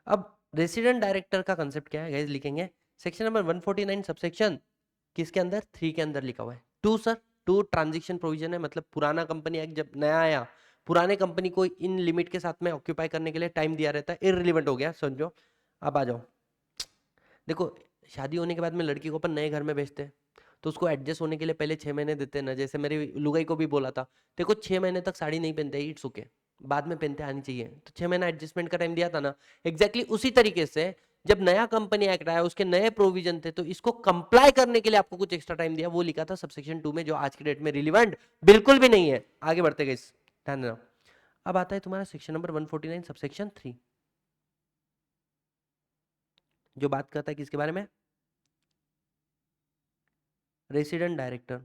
अब रेसिडेंट डायरेक्टर का कंसेप्ट क्या है गाइस, लिखेंगे सेक्शन नंबर 149 सबसेक्शन किसके अंदर, 3 के अंदर लिखा हुआ है। 2 सर, 2 ट्रांजिशन प्रोविजन है, मतलब पुराना कंपनी एक्ट जब नया आया, पुराने कंपनी को इन लिमिट के साथ में ऑक्यूपाई करने के लिए टाइम दिया रहता है, इररिलेवेंट हो गया समझो। अब आ जाओ, देखो शादी होने के बाद में लड़की को अपन नए घर में भेजते हैं, तो उसको एडजस्ट होने के लिए पहले 6 महीने देते हैं ना। जैसे मेरी लुगाई को भी बोला था, देखो 6 महीने तक साड़ी नहीं पहनते, इट्स ओके, बाद में पहनते आनी चाहिए, तो 6 महीना एडजस्टमेंट का टाइम दिया था ना। एग्जैक्टली उसी तरीके से जब नया कंपनी एक्ट आया, उसके नए प्रोविजन थे, तो इसको कंप्लाई करने के लिए आपको कुछ एक्स्ट्रा टाइम दिया, वो लिखा था सबसेक्शन 2 में, जो आज की डेट में रिलीवेंट बिल्कुल भी नहीं है। आगे बढ़ते गए, ध्यान देना। अब आता है तुम्हारा सेक्शन नंबर 149 सबसेक्शन 3, जो बात करता है किसके बारे में, रेसिडेंट डायरेक्टर।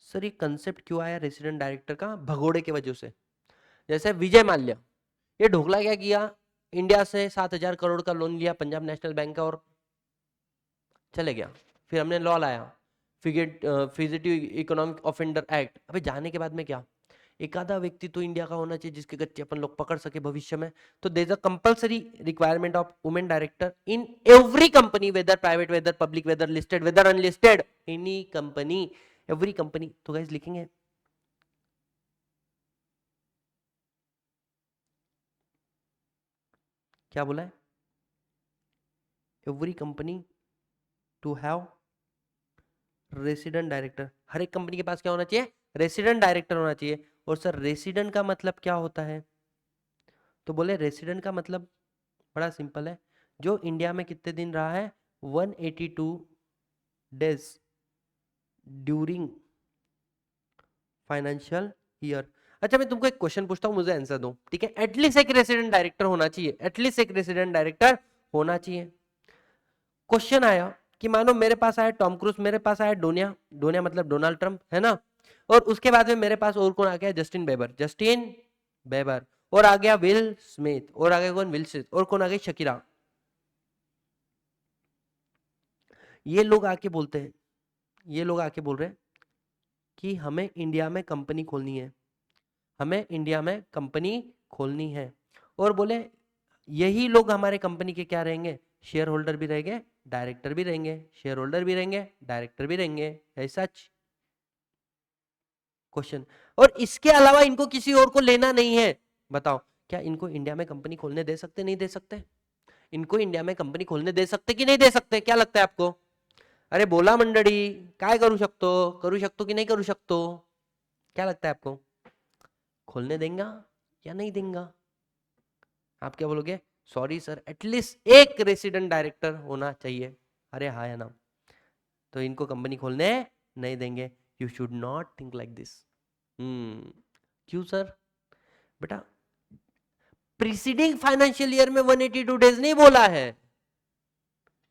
सर ये कंसेप्ट क्यों आया रेसिडेंट डायरेक्टर का, भगोड़े की वजह से। जैसे विजय माल्या, ये ढोकला क्या किया, इंडिया से 7,000 करोड़ का लोन लिया पंजाब नेशनल बैंक का और चले गया। फिर हमने लॉ लाया, फिजिटिव इकोनॉमिक ऑफेंडर एक्ट। अबे जाने के बाद में क्या, एक आधा व्यक्ति तो इंडिया का होना चाहिए जिसके गच्चे अपन लोग पकड़ सके भविष्य में। तो there is a compulsory requirement of women director in every company, whether private, whether public, whether listed, whether unlisted, any company, every company. तो गाइस लिखेंगे क्या बोला है, every company to have resident director. हर एक कंपनी के पास क्या होना चाहिए, रेसिडेंट डायरेक्टर होना चाहिए। और सर रेसिडेंट का मतलब क्या होता है, तो बोले रेसिडेंट का मतलब बड़ा सिंपल है, जो इंडिया में कितने दिन रहा है, 182 डेज ड्यूरिंग फाइनेंशियल ईयर। अच्छा मैं तुमको एक क्वेश्चन पूछता हूँ, मुझे आंसर दो, ठीक है? एटलीस्ट एक रेसिडेंट डायरेक्टर होना चाहिए, एटलीस्ट एक रेसिडेंट डायरेक्टर होना चाहिए। क्वेश्चन आया कि मानो मेरे पास आया टॉम क्रूज, मेरे पास आया डोनिया, डोनिया मतलब डोनाल्ड ट्रंप है ना, और उसके बाद में मेरे पास और कौन आ गया, जस्टिन बेबर, जस्टिन बेबर, और आ गया विल स्मिथ, और आ गया कौन, विल स्मिथ, और कौन आ गई, शकीरा। ये लोग आके बोलते हैं, ये लोग आके बोल रहे हैं कि हमें इंडिया में कंपनी खोलनी है, हमें इंडिया में कंपनी खोलनी है, और बोले यही लोग हमारे कंपनी के क्या रहेंगे, शेयर होल्डर भी रहेंगे, डायरेक्टर भी रहेंगे, शेयर होल्डर भी रहेंगे, डायरेक्टर भी रहेंगे, है सच क्वेश्चन। और इसके अलावा इनको किसी और को लेना नहीं है। बताओ क्या इनको इंडिया में कंपनी खोलने दे सकते, नहीं दे सकते? इनको इंडिया में कंपनी खोलने दे सकते कि नहीं दे सकते, क्या लगता है आपको? अरे बोला मंडळी, काय करू शकतो की नहीं करू शकतो, क्या लगता है आपको, खोलने देंगे या नहीं देंगे? आप क्या बोलोगे, सॉरी सर एटलीस्ट एक रेसिडेंट डायरेक्टर होना चाहिए। अरे हाँ या ना, तो इनको कंपनी खोलने नहीं देंगे। You should not think like this. क्यों सर? बेटा प्रीसीडिंग फाइनेंशियल ईयर में 182 डेज नहीं बोला है,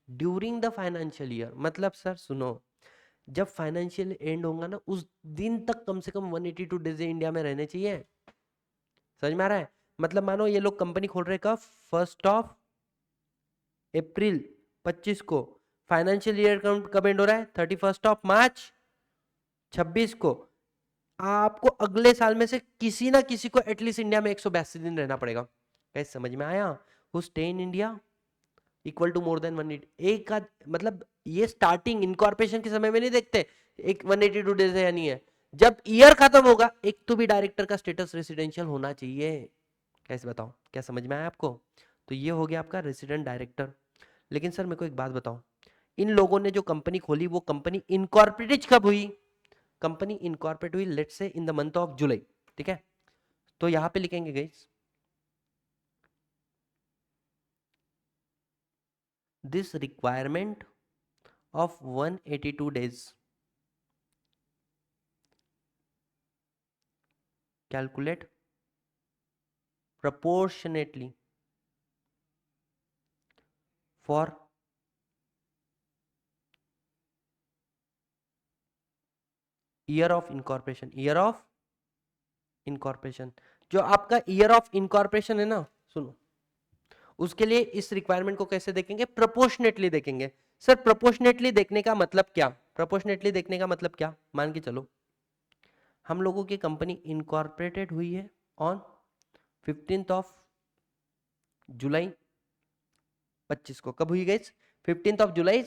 ड्यूरिंग द फाइनेंशियल ईयर। मतलब सर सुनो, जब फाइनेंशियल एंड होगा ना, उस दिन तक कम से कम 182 डेज इंडिया में रहने चाहिए। समझ में आ रहा है? मतलब मानो ये लोग कंपनी खोल रहे कब, 1 अप्रैल 25 को, फाइनेंशियल ईयर कब एंड हो रहा है, 31 मार्च 26 को। आपको अगले साल में से किसी ना किसी को एटलीस्ट इंडिया में 182 दिन रहना पड़ेगा। कैसे, समझ में आया? Who stay in India equal to more than 180, एक का मतलब ये स्टार्टिंग इनकॉर्पोरेशन के समय में नहीं देखते एक 182 डेज है या नहीं है, जब ईयर खत्म होगा एक तो भी डायरेक्टर का स्टेटस रेसिडेंशियल होना चाहिए। कैसे बताओ, क्या समझ में आया आपको? तो ये हो गया आपका रेसिडेंट डायरेक्टर। लेकिन सर मेरे को एक बात बताओ, इन लोगों ने जो कंपनी खोली वो कंपनी इनकॉर्पोरेट कब हुई? कंपनी इनकॉर्पोरेट हुई let's say in the month of July, ठीक है? तो यहां पे लिखेंगे guys, this requirement of 182 days calculate proportionately for year of incorporation, year of incorporation। जो आपका ईयर ऑफ इनकॉर्पोरेशन है ना, सुनो, उसके लिए इस रिक्वायरमेंट को कैसे देखेंगे, प्रोपोर्शनेटली देखेंगे। सर प्रोपोर्शनेटली देखने का मतलब क्या, प्रोपोर्शनेटली देखने का मतलब क्या, मान के चलो हम लोगों की कंपनी इनकॉर्पोरेटेड हुई है ऑन 15th ऑफ जुलाई 25 को। कब हुई गई, 15th ऑफ जुलाई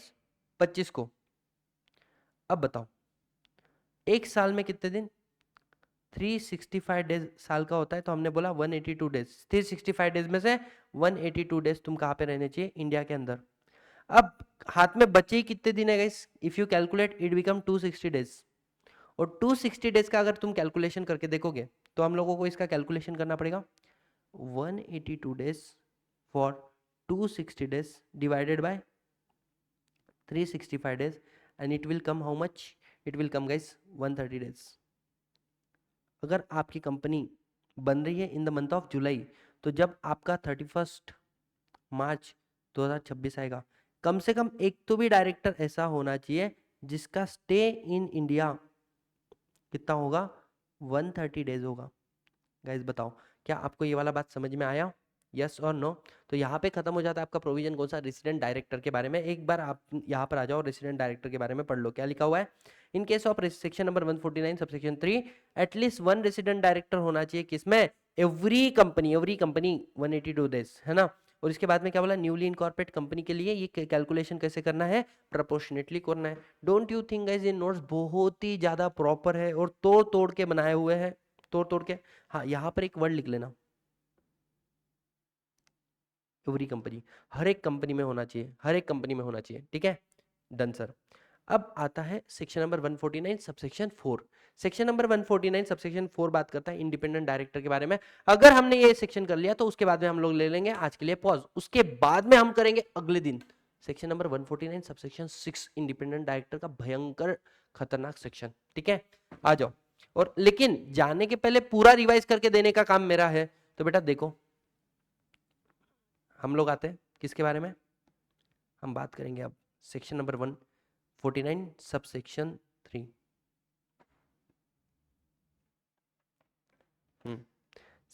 25 को। अब बताओ एक साल में कितने दिन, 365 डेज साल का होता है, तो हमने बोला 182 डेज, 365 डेज में से 182 डेज तुम कहाँ पे रहने चाहिए, इंडिया के अंदर। अब हाथ में बचे ही कितने दिन है guys, if you calculate it become 260 days. और 260 डेज का अगर तुम कैलकुलेशन करके देखोगे तो हम लोगों को इसका कैलकुलेशन करना पड़ेगा 182 days for 260 days divided by 365 days and it will come how much, it will come guys 130 days। अगर आपकी कंपनी बन रही है in the month of July, तो जब आपका 31 मार्च 2026 आएगा, कम से कम एक तो भी डायरेक्टर ऐसा होना चाहिए जिसका स्टे इन इंडिया कितना होगा, 130 डेज होगा। गाइस बताओ क्या आपको ये वाला बात समझ में आया, यस और नो। तो यहाँ पे खत्म हो जाता है आपका प्रोविजन कौन सा, रेसिडेंट डायरेक्टर के बारे में। एक बार आप यहाँ पर आ जाओ, रेसिडेंट डायरेक्टर के बारे में पढ़ लो, क्या लिखा हुआ है, इन case of section number 149 subsection 3 at least 1 resident director होना चाहिए, किसमें, एवरी कंपनी 182 डेज, है ना। और इसके बाद में क्या बोला, न्यूली इनकॉर्पोरेट कंपनी के लिए ये कैलकुलेशन कैसे करना है, प्रोपोर्शनेटली करना है। डोंट यू थिंक गाइस ये नोट्स बहुत ही ज्यादा प्रॉपर है और तोड़ तोड़ के बनाए हुए हैं, तोड़ तोड़ के। हाँ यहाँ पर एक वर्ड लिख लेना, एवरी कंपनी, हर एक कंपनी में होना चाहिए, हर एक कंपनी में होना चाहिए, ठीक है, डन सर। अब आता है section number 149 subsection 4। Section number 149 subsection 4 बात करता है इंडिपेंडेंट डायरेक्टर के बारे में। अगर हमने ये सेक्शन कर लिया तो उसके बाद में हम लोग ले लेंगे आज के लिए पॉज, उसके बाद में हम करेंगे अगले दिन section number 149 subsection 6 independent director का भयंकर खतरनाक सेक्शन, ठीक है, आ जाओ। और लेकिन जाने के पहले पूरा रिवाइज करके देने का काम मेरा है। तो बेटा देखो हम लोग आते हैं किसके बारे में, हम बात करेंगे अब section number 149 sub section 3।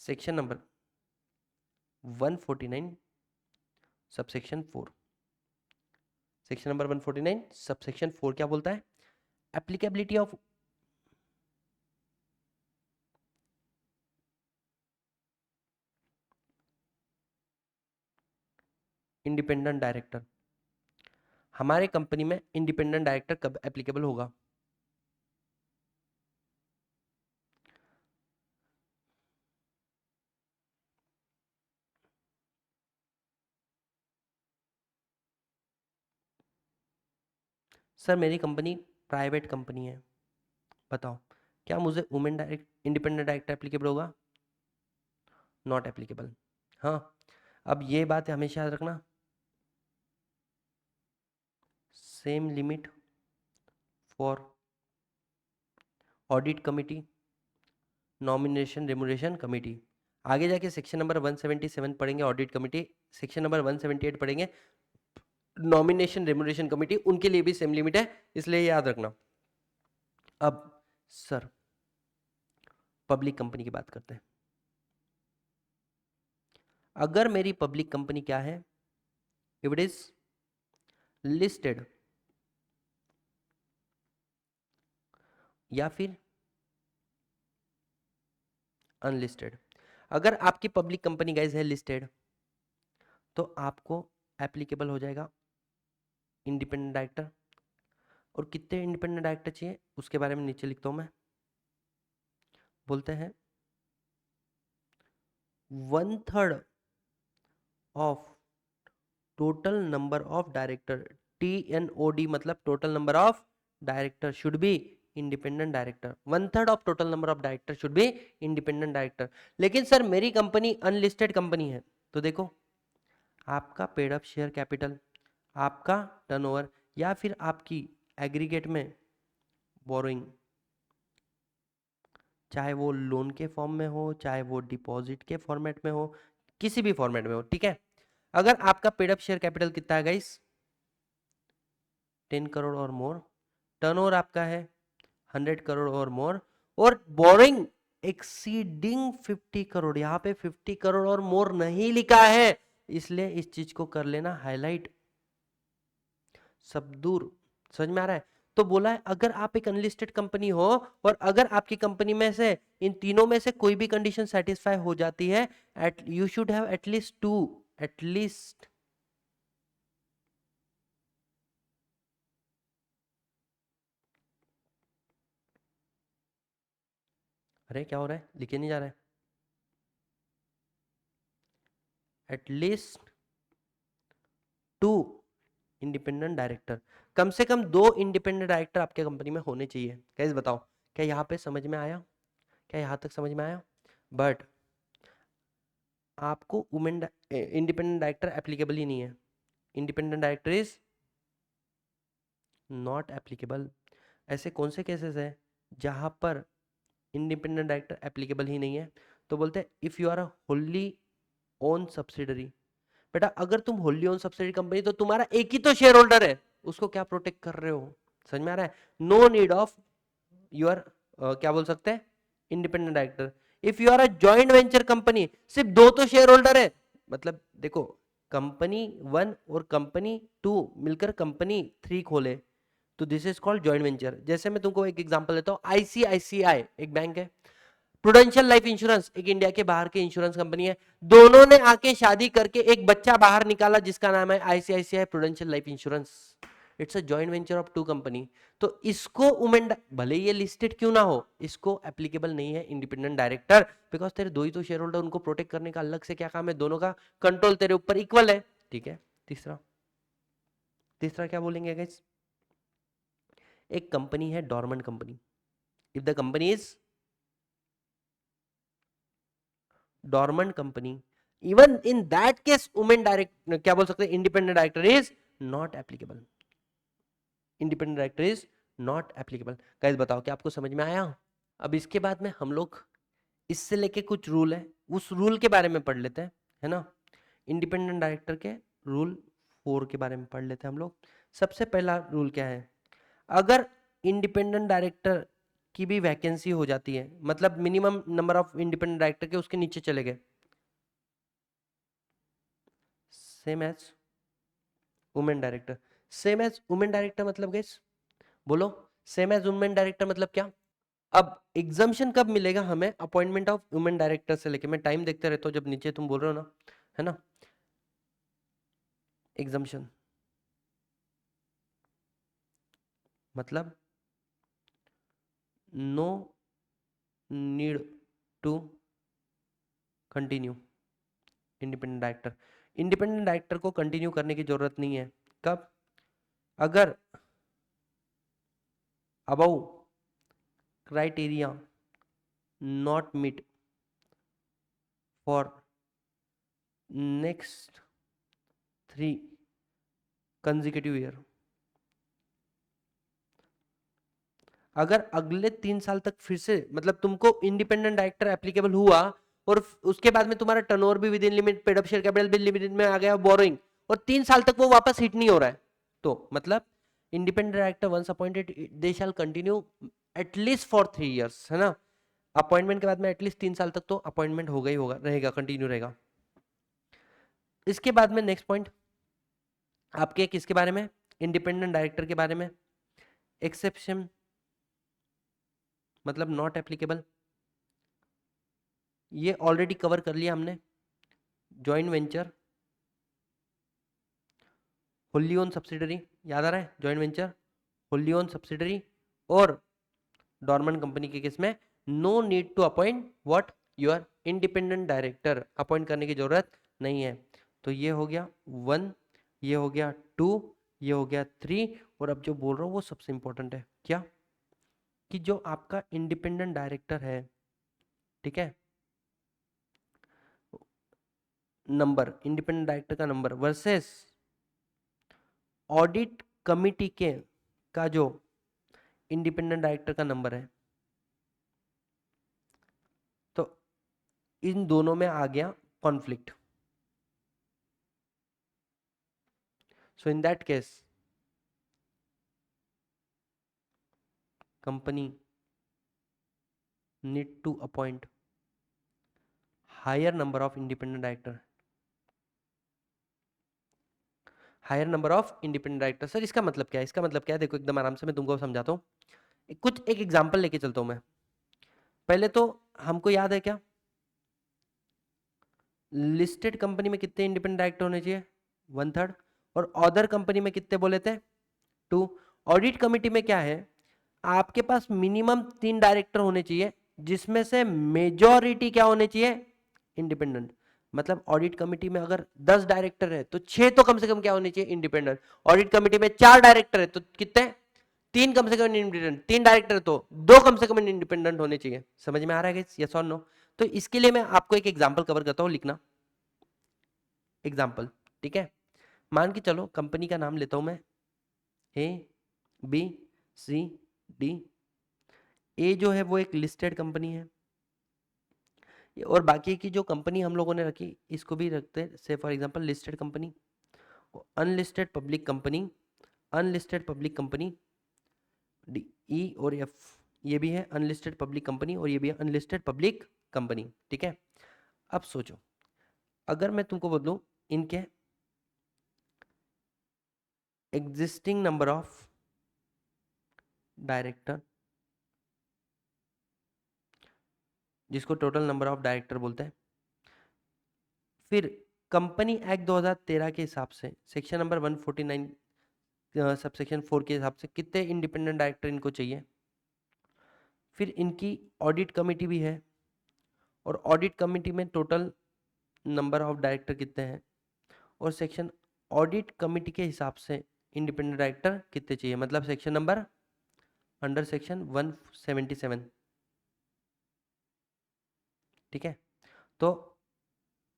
Section number 149 sub section 4। Section number 149 sub section 4 क्या बोलता है, एप्लीकेबिलिटी ऑफ इंडिपेंडेंट डायरेक्टर। हमारे कंपनी में इंडिपेंडेंट डायरेक्टर कब एप्लीकेबल होगा, सर मेरी कंपनी प्राइवेट कंपनी है, बताओ क्या मुझे women direct independent director applicable होगा, नॉट एप्लीकेबल। हाँ अब ये बात हमेशा याद रखना, same limit for audit committee, nomination remuneration committee. आगे जाके सेक्शन नंबर 177 पढ़ेंगे ऑडिट कमिटी, सेक्शन नंबर 178 पढ़ेंगे नॉमिनेशन रेमुनरेशन कमिटी, उनके लिए भी सेम लिमिट है, इसलिए याद रखना। अब सर पब्लिक कंपनी की बात करते हैं। अगर मेरी पब्लिक कंपनी क्या है, इफ इट इज लिस्टेड या फिर अनलिस्टेड, अगर आपकी पब्लिक कंपनी गाइज है लिस्टेड तो आपको एप्लीकेबल हो जाएगा इंडिपेंडेंट डायरेक्टर। और कितने इंडिपेंडेंट डायरेक्टर चाहिए उसके बारे में नीचे लिखता हूं मैं, बोलते हैं 1/3 of total number of director, TNOD मतलब total number of director should be independent director, 1/3 of total number of director should be independent director. लेकिन सर मेरी कंपनी अनलिस्टेड कंपनी है, तो देखो आपका पेड अप शेयर कैपिटल, आपका turnover, या फिर आपकी एग्रीगेट में बोरोइंग, चाहे वो लोन के फॉर्म में हो, चाहे वो डिपॉजिट के फॉर्मेट में हो, किसी भी फॉर्मेट में हो, ठीक है। अगर आपका पेड अप शेयर कैपिटल कितना है गाइस, 10 करोड़ और मोर, टर्नओवर आपका है 100 करोड़ और मोर, और बोरिंग एक्सीडिंग 50 करोड़, यहाँ पे 50 करोड़ और मोर नहीं लिखा है, इसलिए इस चीज को कर लेना हाईलाइट, सब दूर। समझ में आ रहा है? तो बोला है अगर आप एक अनलिस्टेड कंपनी हो और अगर आपकी कंपनी में से इन तीनों में से कोई भी कंडीशन सेटिस्फाई हो जाती है, at you should have at least two, at least अरे क्या हो रहा है, लिखे नहीं जा रहा है, एटलीस्ट टू इंडिपेंडेंट डायरेक्टर, कम से कम 2 इंडिपेंडेंट डायरेक्टर आपके कंपनी में होने चाहिए। कैसे बताओ, क्या यहाँ पे समझ में आया? क्या यहाँ तक समझ में आया? बट आपको वुमेन इंडिपेंडेंट डायरेक्टर एप्लीकेबल ही नहीं है, independent director is not applicable. ऐसे कौन से केसेस है जहां पर इंडिपेंडेंट डायरेक्टर एप्लीकेबल ही नहीं है? तो बोलते हैं if you are a wholly own subsidiary. बेटा अगर तुम होली ओन सब्सिडरी कंपनी, तो तुम्हारा एक ही तो शेयर होल्डर है, उसको क्या प्रोटेक्ट कर रहे हो? समझ में आ रहा है? नो नीड ऑफ यूर क्या बोल सकते हैं, independent director. If you are a joint venture company, सिर्फ 2 तो शेयर होल्डर है, मतलब देखो कंपनी 1 और कंपनी 2 मिलकर कंपनी 3 खोले, तो this is called joint venture. जैसे मैं तुमको एक एग्जांपल देता हूँ, आईसीआईसीआई एक बैंक है, प्रूडेंशियल लाइफ इंश्योरेंस एक इंडिया के बाहर की इंश्योरेंस कंपनी है, दोनों ने आके शादी करके एक बच्चा बाहर निकाला जिसका नाम है ICICI prudential life insurance. It's a joint venture of 2 company. तो इसको वुमेन, भले ये लिस्टेड क्यों ना हो, इसको एप्लीकेबल नहीं है इंडिपेंडेंट डायरेक्टर, बिकॉज तेरे 2 ही तो शेयर होल्डर, उनको प्रोटेक्ट करने का अलग से क्या काम है, दोनों का कंट्रोल तेरे ऊपर इक्वल है। ठीक है, तीसरा, तीसरा क्या बोलेंगे गाइस? एक कंपनी है dormant company, if the company is dormant company, even in that case women direct क्या बोल सकते हैं, independent director is not applicable, independent director is not applicable. Guys बताओ क्या आपको समझ में आया? अब इसके बाद में हम लोग इससे लेके कुछ रूल है, उस रूल के बारे में पढ़ लेते हैं, है ना? इंडिपेंडेंट डायरेक्टर के रूल 4 के बारे में पढ़ लेते हैं हम लोग। सबसे पहला रूल क्या है, अगर इंडिपेंडेंट डायरेक्टर की भी वैकेंसी हो जाती है, मतलब minimum number of independent director के उसके नीचे चले गए, same as women director. Same as women director मतलब गाइस बोलो, सेम एज वुमेन डायरेक्टर मतलब क्या? अब एग्जाम्शन कब मिलेगा हमें अपॉइंटमेंट ऑफ वुमेन डायरेक्टर से लेके, मैं टाइम देखते रहता हूँ जब नीचे तुम बोल रहे हो ना, है ना? एग्जाम्शन मतलब no need to continue independent director, independent director को कंटिन्यू करने की जरूरत नहीं है। कब? अगर above criteria not meet for next 3 consecutive year, अगर अगले 3 साल तक फिर से, मतलब तुमको इंडिपेंडेंट डायरेक्टर एप्लीकेबल हुआ और उसके बाद में तुम्हारा टर्नओवर भी with in limit, paid up share capital भी लिमिट में आ गया, बोरोइंग, और 3 साल तक वो वापस हिट नहीं हो रहा है, तो मतलब independent director once appointed they shall continue at least for 3 years, है ना? अपॉइंटमेंट के बाद में एटलीस्ट 3 साल तक तो अपॉइंटमेंट होगा ही होगा, रहेगा, कंटिन्यू रहेगा। इसके बाद में नेक्स्ट पॉइंट आपके किसके बारे में, इंडिपेंडेंट डायरेक्टर के बारे में, एक्सेप्शन मतलब नॉट एप्लीकेबल, ये ऑलरेडी कवर कर लिया हमने। Joint venture, wholly own subsidiary, याद आ रहा है? Joint venture, wholly own subsidiary और डॉर्मेंट कंपनी के केस में no need to appoint what, your independent director, appoint करने की जरूरत नहीं है। तो ये हो गया 1, ये हो गया 2, ये हो गया 3, और अब जो बोल रहा हूँ वो सबसे इंपॉर्टेंट है, क्या? कि जो आपका इंडिपेंडेंट डायरेक्टर है, ठीक है, नंबर, इंडिपेंडेंट डायरेक्टर का नंबर वर्सेस ऑडिट कमिटी के का जो इंडिपेंडेंट डायरेक्टर का नंबर है, तो इन दोनों में आ गया conflict. So in that case company need to appoint higher number of independent director, higher number of independent director. Sir इसका मतलब क्या है, इसका मतलब क्या है, देखो एकदम आराम से मैं तुमको समझाता हूँ। कुछ एक एग्जांपल लेके चलता हूँ मैं। पहले तो हमको याद है क्या, लिस्टेड कंपनी में कितने इंडिपेंडेंट डायरेक्टर होने चाहिए, 1/3, और अदर कंपनी में कितने बोले थे, 2। ऑडिट कमिटी में क्या है, आपके पास मिनिमम 3 डायरेक्टर होने चाहिए, जिसमें से मेजॉरिटी क्या होने चाहिए, इंडिपेंडेंट। मतलब ऑडिट कमिटी में अगर 10 डायरेक्टर है तो 6 तो कम से कम क्या होने चाहिए, इंडिपेंडेंट। ऑडिट कमिटी में 4 डायरेक्टर है तो कितने, 3 कम से कम इंडिपेंडेंट। 3 डायरेक्टर तो 2 कम से कम इंडिपेंडेंट होने चाहिए। समझ में आ रहा है यस और नो? तो इसके लिए मैं आपको एक एग्जांपल कवर करता हूं, लिखना एग्जांपल, ठीक है। मान के चलो कंपनी का नाम लेता हूं मैं, ए बी सी डी। ए जो है वो एक लिस्टेड कंपनी है, और बाकी की जो कंपनी हम लोगों ने रखी इसको भी रखते हैं, से for example listed company, unlisted public company, unlisted public company, D E और एफ, ये भी है अनलिस्टेड पब्लिक कंपनी और ये भी है अनलिस्टेड पब्लिक कंपनी, ठीक है। अब सोचो अगर मैं तुमको बोलूं इनके एग्जिस्टिंग नंबर ऑफ डायरेक्टर, जिसको टोटल नंबर ऑफ डायरेक्टर बोलते हैं, फिर कंपनी एक्ट 2013 के हिसाब से सेक्शन नंबर 149 सबसेक्शन 4 के हिसाब से कितने इंडिपेंडेंट डायरेक्टर इनको चाहिए। फिर इनकी ऑडिट कमेटी भी है, और ऑडिट कमेटी में टोटल नंबर ऑफ डायरेक्टर कितने हैं, और सेक्शन ऑडिट कमेटी के हिसाब से इंडिपेंडेंट डायरेक्टर कितने चाहिए, मतलब सेक्शन नंबर अंडर सेक्शन 177, ठीक है। तो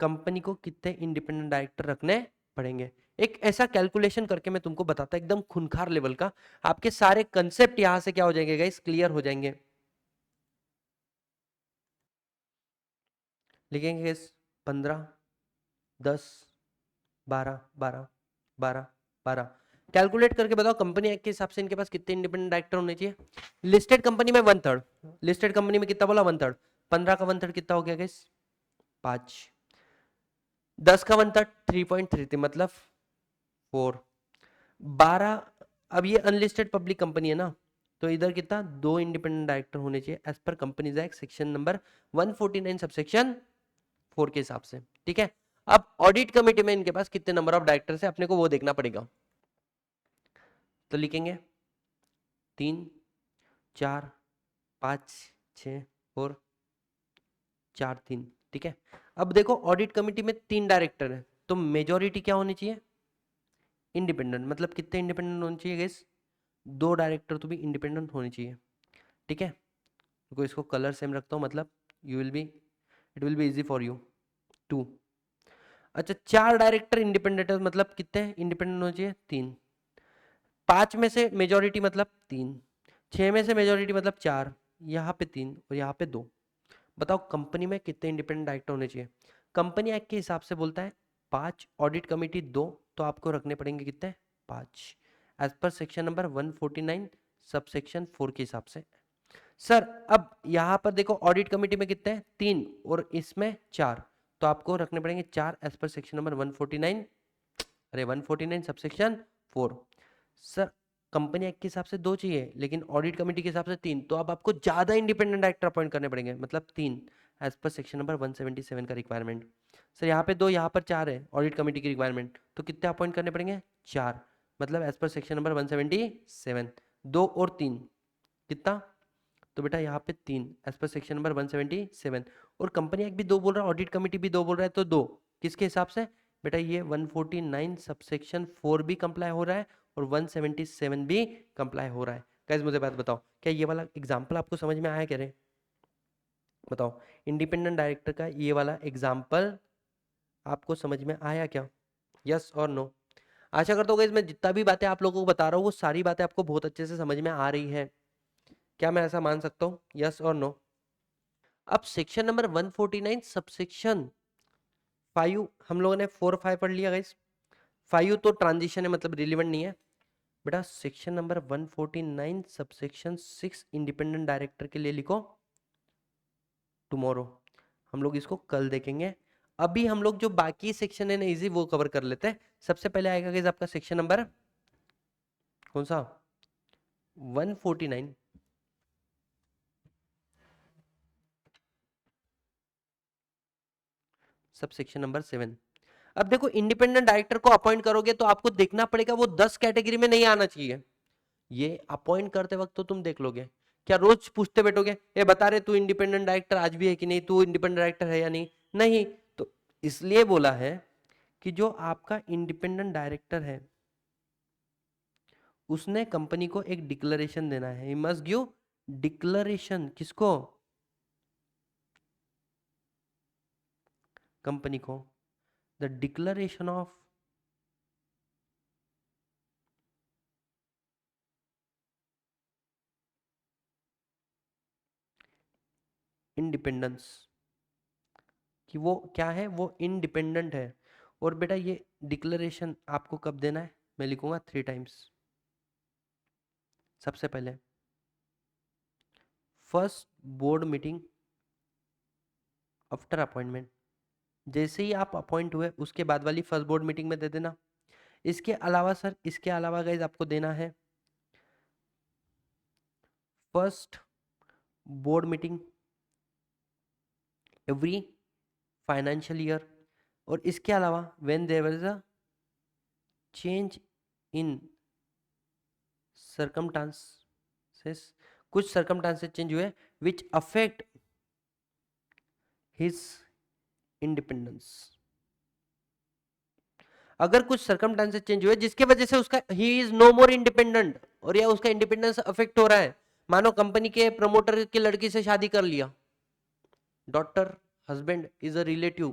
कंपनी को कितने इंडिपेंडेंट डायरेक्टर रखने पड़ेंगे, एक ऐसा कैलकुलेशन करके मैं तुमको बताता एकदम खूंखार लेवल का, आपके सारे कंसेप्ट यहां से क्या हो जाएंगे गाइस, क्लियर हो जाएंगे। लिखेंगे गाइस 15 10 12 12 12 12, कैलकुलेट करके बताओ कंपनी एक्ट के हिसाब से इनके पास कितने इंडिपेंडेंट डायरेक्टर होने चाहिए। लिस्टेड कंपनी में 1/3, लिस्टेड कंपनी में कितना बोला, 1/3, 15 का 1/3 कितना हो गया गाइस, 5, 10 का 1/3 3.33 मतलब 4, 12, अब ये अनलिस्टेड पब्लिक कंपनी है ना, तो इधर कितना, 2 इंडिपेंडेंट डायरेक्टर होने चाहिए as per companies act section number 149 subsection 4 के हिसाब से, ठीक है। अब ऑडिट कमेटी में इनके पास कितने नंबर ऑफ डायरेक्टर्स है अपने को वो देखना पड़ेगा, तो लिखेंगे 3 4 5 6 और 4 3, ठीक है। अब देखो ऑडिट कमेटी में 3 डायरेक्टर है तो मेजोरिटी क्या होनी चाहिए, इंडिपेंडेंट। मतलब कितने इंडिपेंडेंट होने चाहिए गाइस, 2 डायरेक्टर तो भी इंडिपेंडेंट होने चाहिए, ठीक है। तो इसको कलर सेम रखता हूँ, मतलब you will be, it will be easy for you 2। अच्छा 4 डायरेक्टर इंडिपेंडेंट है, मतलब कितने इंडिपेंडेंट होने चाहिए, 3। 5 में से मेजोरिटी मतलब 3, 6 में से मेजोरिटी मतलब 4, यहाँ पे 3 और यहाँ पे 2। बताओ कंपनी में कितने इंडिपेंडेंट डायरेक्टर होने चाहिए। कंपनी एक्ट के हिसाब से बोलता है 5, ऑडिट कमेटी 2, तो आपको रखने पड़ेंगे कितने, 5, as per section number 149 sub section 4 के हिसाब से। सर अब यहाँ पर देखो ऑडिट कमेटी में कितने हैं, 3 और इसमें 4, तो आपको रखने पड़ेंगे 4 एज पर सेक्शन नंबर 149, अरे 149 sub section 4। Sir company act के हिसाब से 2 चाहिए लेकिन ऑडिट कमेटी के हिसाब से 3, तो अब आपको ज्यादा इंडिपेंडेंट डायरेक्टर अपॉइंट करने पड़ेंगे, मतलब 3 एज पर सेक्शन नंबर 177 का रिक्वायरमेंट। सर यहाँ पे 2 यहाँ पर 4 है ऑडिट कमेटी की रिक्वायरमेंट, तो कितने अपॉइंट करने पड़ेंगे, 4, मतलब एज पर सेक्शन नंबर 177, 2 और 3 कितना, तो बेटा यहाँ पे 3 एज पर सेक्शन नंबर 177, और कंपनी एक्ट भी 2 बोल रहा है, ऑडिट कमेटी भी 2 बोल रहा है, तो 2 किसके हिसाब से, बेटा ये 149 सबसेक्शन 4 भी कंप्लाई हो रहा है और 177 भी कंप्लाई हो रहा है। गाइस मुझे बात बताओ, क्या ये वाला एग्जांपल आपको समझ में आया, कह रहे बताओ, इंडिपेंडेंट डायरेक्टर का ये वाला एग्जांपल आपको समझ में आया क्या, यस और नो। आशा करता हूँ गाइस मैं जितना भी बातें आप लोगों को बता रहा हूँ वो सारी बातें आपको बहुत अच्छे से समझ में आ रही है, क्या मैं ऐसा मान सकता हूँ, यस और नो। अब सेक्शन नंबर 149 सबसेक्शन 5 हम लोगों ने 4 5 पढ़ लिया गाइस, 5 तो ट्रांजिशन है मतलब रिलेवेंट नहीं है बेटा। Section number 149 subsection 6 independent director के लिए लिखो टुमारो, हम लोग इसको कल देखेंगे। अभी हम लोग जो बाकी सेक्शन है ना इजी वो कवर कर लेते हैं। सबसे पहले आएगा गाइस आपका सेक्शन नंबर कौन सा 149 सब सेक्शन नंबर 7। अब देखो इंडिपेंडेंट डायरेक्टर को अपॉइंट करोगे तो आपको देखना पड़ेगा वो 10 कैटेगरी में नहीं आना चाहिए। ये अपॉइंट करते वक्त तो तुम देख लोगे, क्या रोज पूछते बैठोगे ये बता रहे तू इंडिपेंडेंट डायरेक्टर आज भी है कि नहीं, तू इंडिपेंडेंट डायरेक्टर है या नहीं, नहीं। तो इसलिए बोला है कि जो आपका इंडिपेंडेंट डायरेक्टर है उसने कंपनी को एक डिक्लेरेशन देना है। ही मस्ट गिव डिक्लेरेशन, किसको, कंपनी को, द डिक्लेरेशन ऑफ इंडिपेंडेंस, कि वो क्या है, वो इंडिपेंडेंट है। और बेटा ये डिक्लेरेशन आपको कब देना है, मैं लिखूंगा 3 टाइम्स। सबसे पहले first board meeting after appointment, जैसे ही आप अपॉइंट हुए उसके बाद वाली फर्स्ट बोर्ड मीटिंग में दे देना। इसके अलावा सर, इसके अलावा गाइज आपको देना है first board meeting every financial year. और इसके अलावा when there is a change in circumstances, कुछ सर्कमस्टांसेस चेंज हुए विच अफेक्ट हिज इंडिपेंडेंस। अगर कुछ सर्कमस्टांसेस चेंज हुए जिसके वजह से उसका ही इज नो मोर इंडिपेंडेंट और या उसका इंडिपेंडेंस अफेक्ट हो रहा है, मानो कंपनी के प्रमोटर की लड़की से शादी कर लिया, daughter husband is a relative,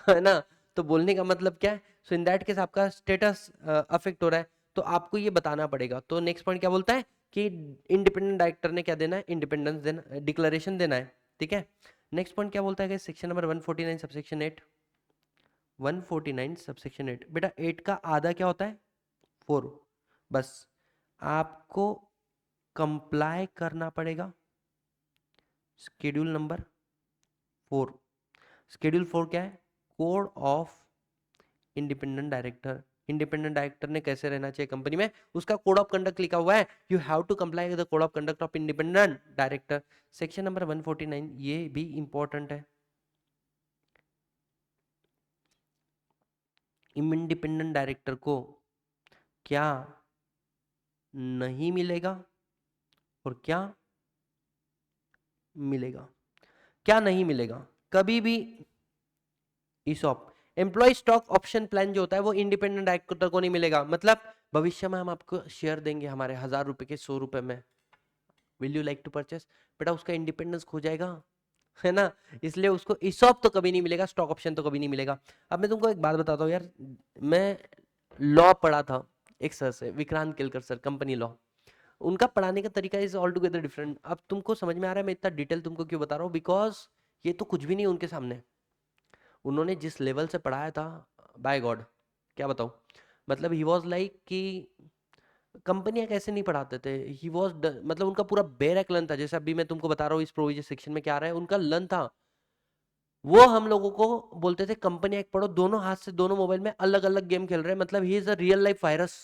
है ना, तो बोलने का मतलब क्या है, सो इन दैट केस आपका स्टेटस अफेक्ट हो रहा है तो आपको ये बताना पड़ेगा। तो नेक्स्ट पॉइंट क्या बोलता है कि इंडिपेंडेंट डायरेक्टर ने क्या देना है, इंडिपेंडेंस देना, डिक्लेरेशन देना है, ठीक है। नेक्स्ट पॉइंट क्या बोलता है सेक्शन नंबर 149 सबसेक्शन 8, 149 सबसेक्शन 8। बेटा 8 का आधा क्या होता है 4, बस आपको कंप्लाई करना पड़ेगा शेड्यूल नंबर 4। शेड्यूल 4 क्या है, code of independent director. Independent director ने कैसे रहना चाहिए कंपनी में, उसका कोड ऑफ कंडक्ट लिखा हुआ है, you have to comply with the code of conduct of independent director. Section number 149 ये भी इंपॉर्टेंट है। इंडिपेंडेंट डायरेक्टर को क्या नहीं मिलेगा और क्या मिलेगा, क्या नहीं मिलेगा कभी भी, ESOP employ stock option plan जो होता है वो इंडिपेंडेंट डायरेक्टर को नहीं मिलेगा। मतलब भविष्य में हम आपको शेयर देंगे हमारे 1000 रुपए के 100 रुपए में, will you like to purchase, बेटा उसका इंडिपेंडेंस खो जाएगा, है ना, इसलिए उसको ईसॉप तो कभी नहीं मिलेगा, स्टॉक ऑप्शन तो कभी नहीं मिलेगा। अब मैं तुमको एक बात बताता हूँ यार, मैं लॉ पढ़ा था एक सर से, Vikrant Kelkar sir, company law, उनका पढ़ाने का तरीका इज ऑल टुगेदर डिफरेंट। अब तुमको समझ में आ रहा है मैं इतना डिटेल तुमको क्यों बता रहा हूँ, बिकॉज ये तो कुछ भी नहीं उनके सामने, उन्होंने जिस लेवल से पढ़ाया था, बाय गॉड क्या बताऊं, मतलब ही वॉज लाइक कि कंपनियां कैसे नहीं पढ़ाते थे, ही वॉज मतलब उनका पूरा बेरक लन था। जैसे अभी मैं तुमको बता रहा हूँ इस प्रोविजन सेक्शन में क्या आ रहा है, उनका लन था। वो हम लोगों को बोलते थे कंपनी एक्ट पढ़ो, दोनों हाथ से दोनों मोबाइल में अलग अलग गेम खेल रहे हैं, मतलब ही is a real life virus,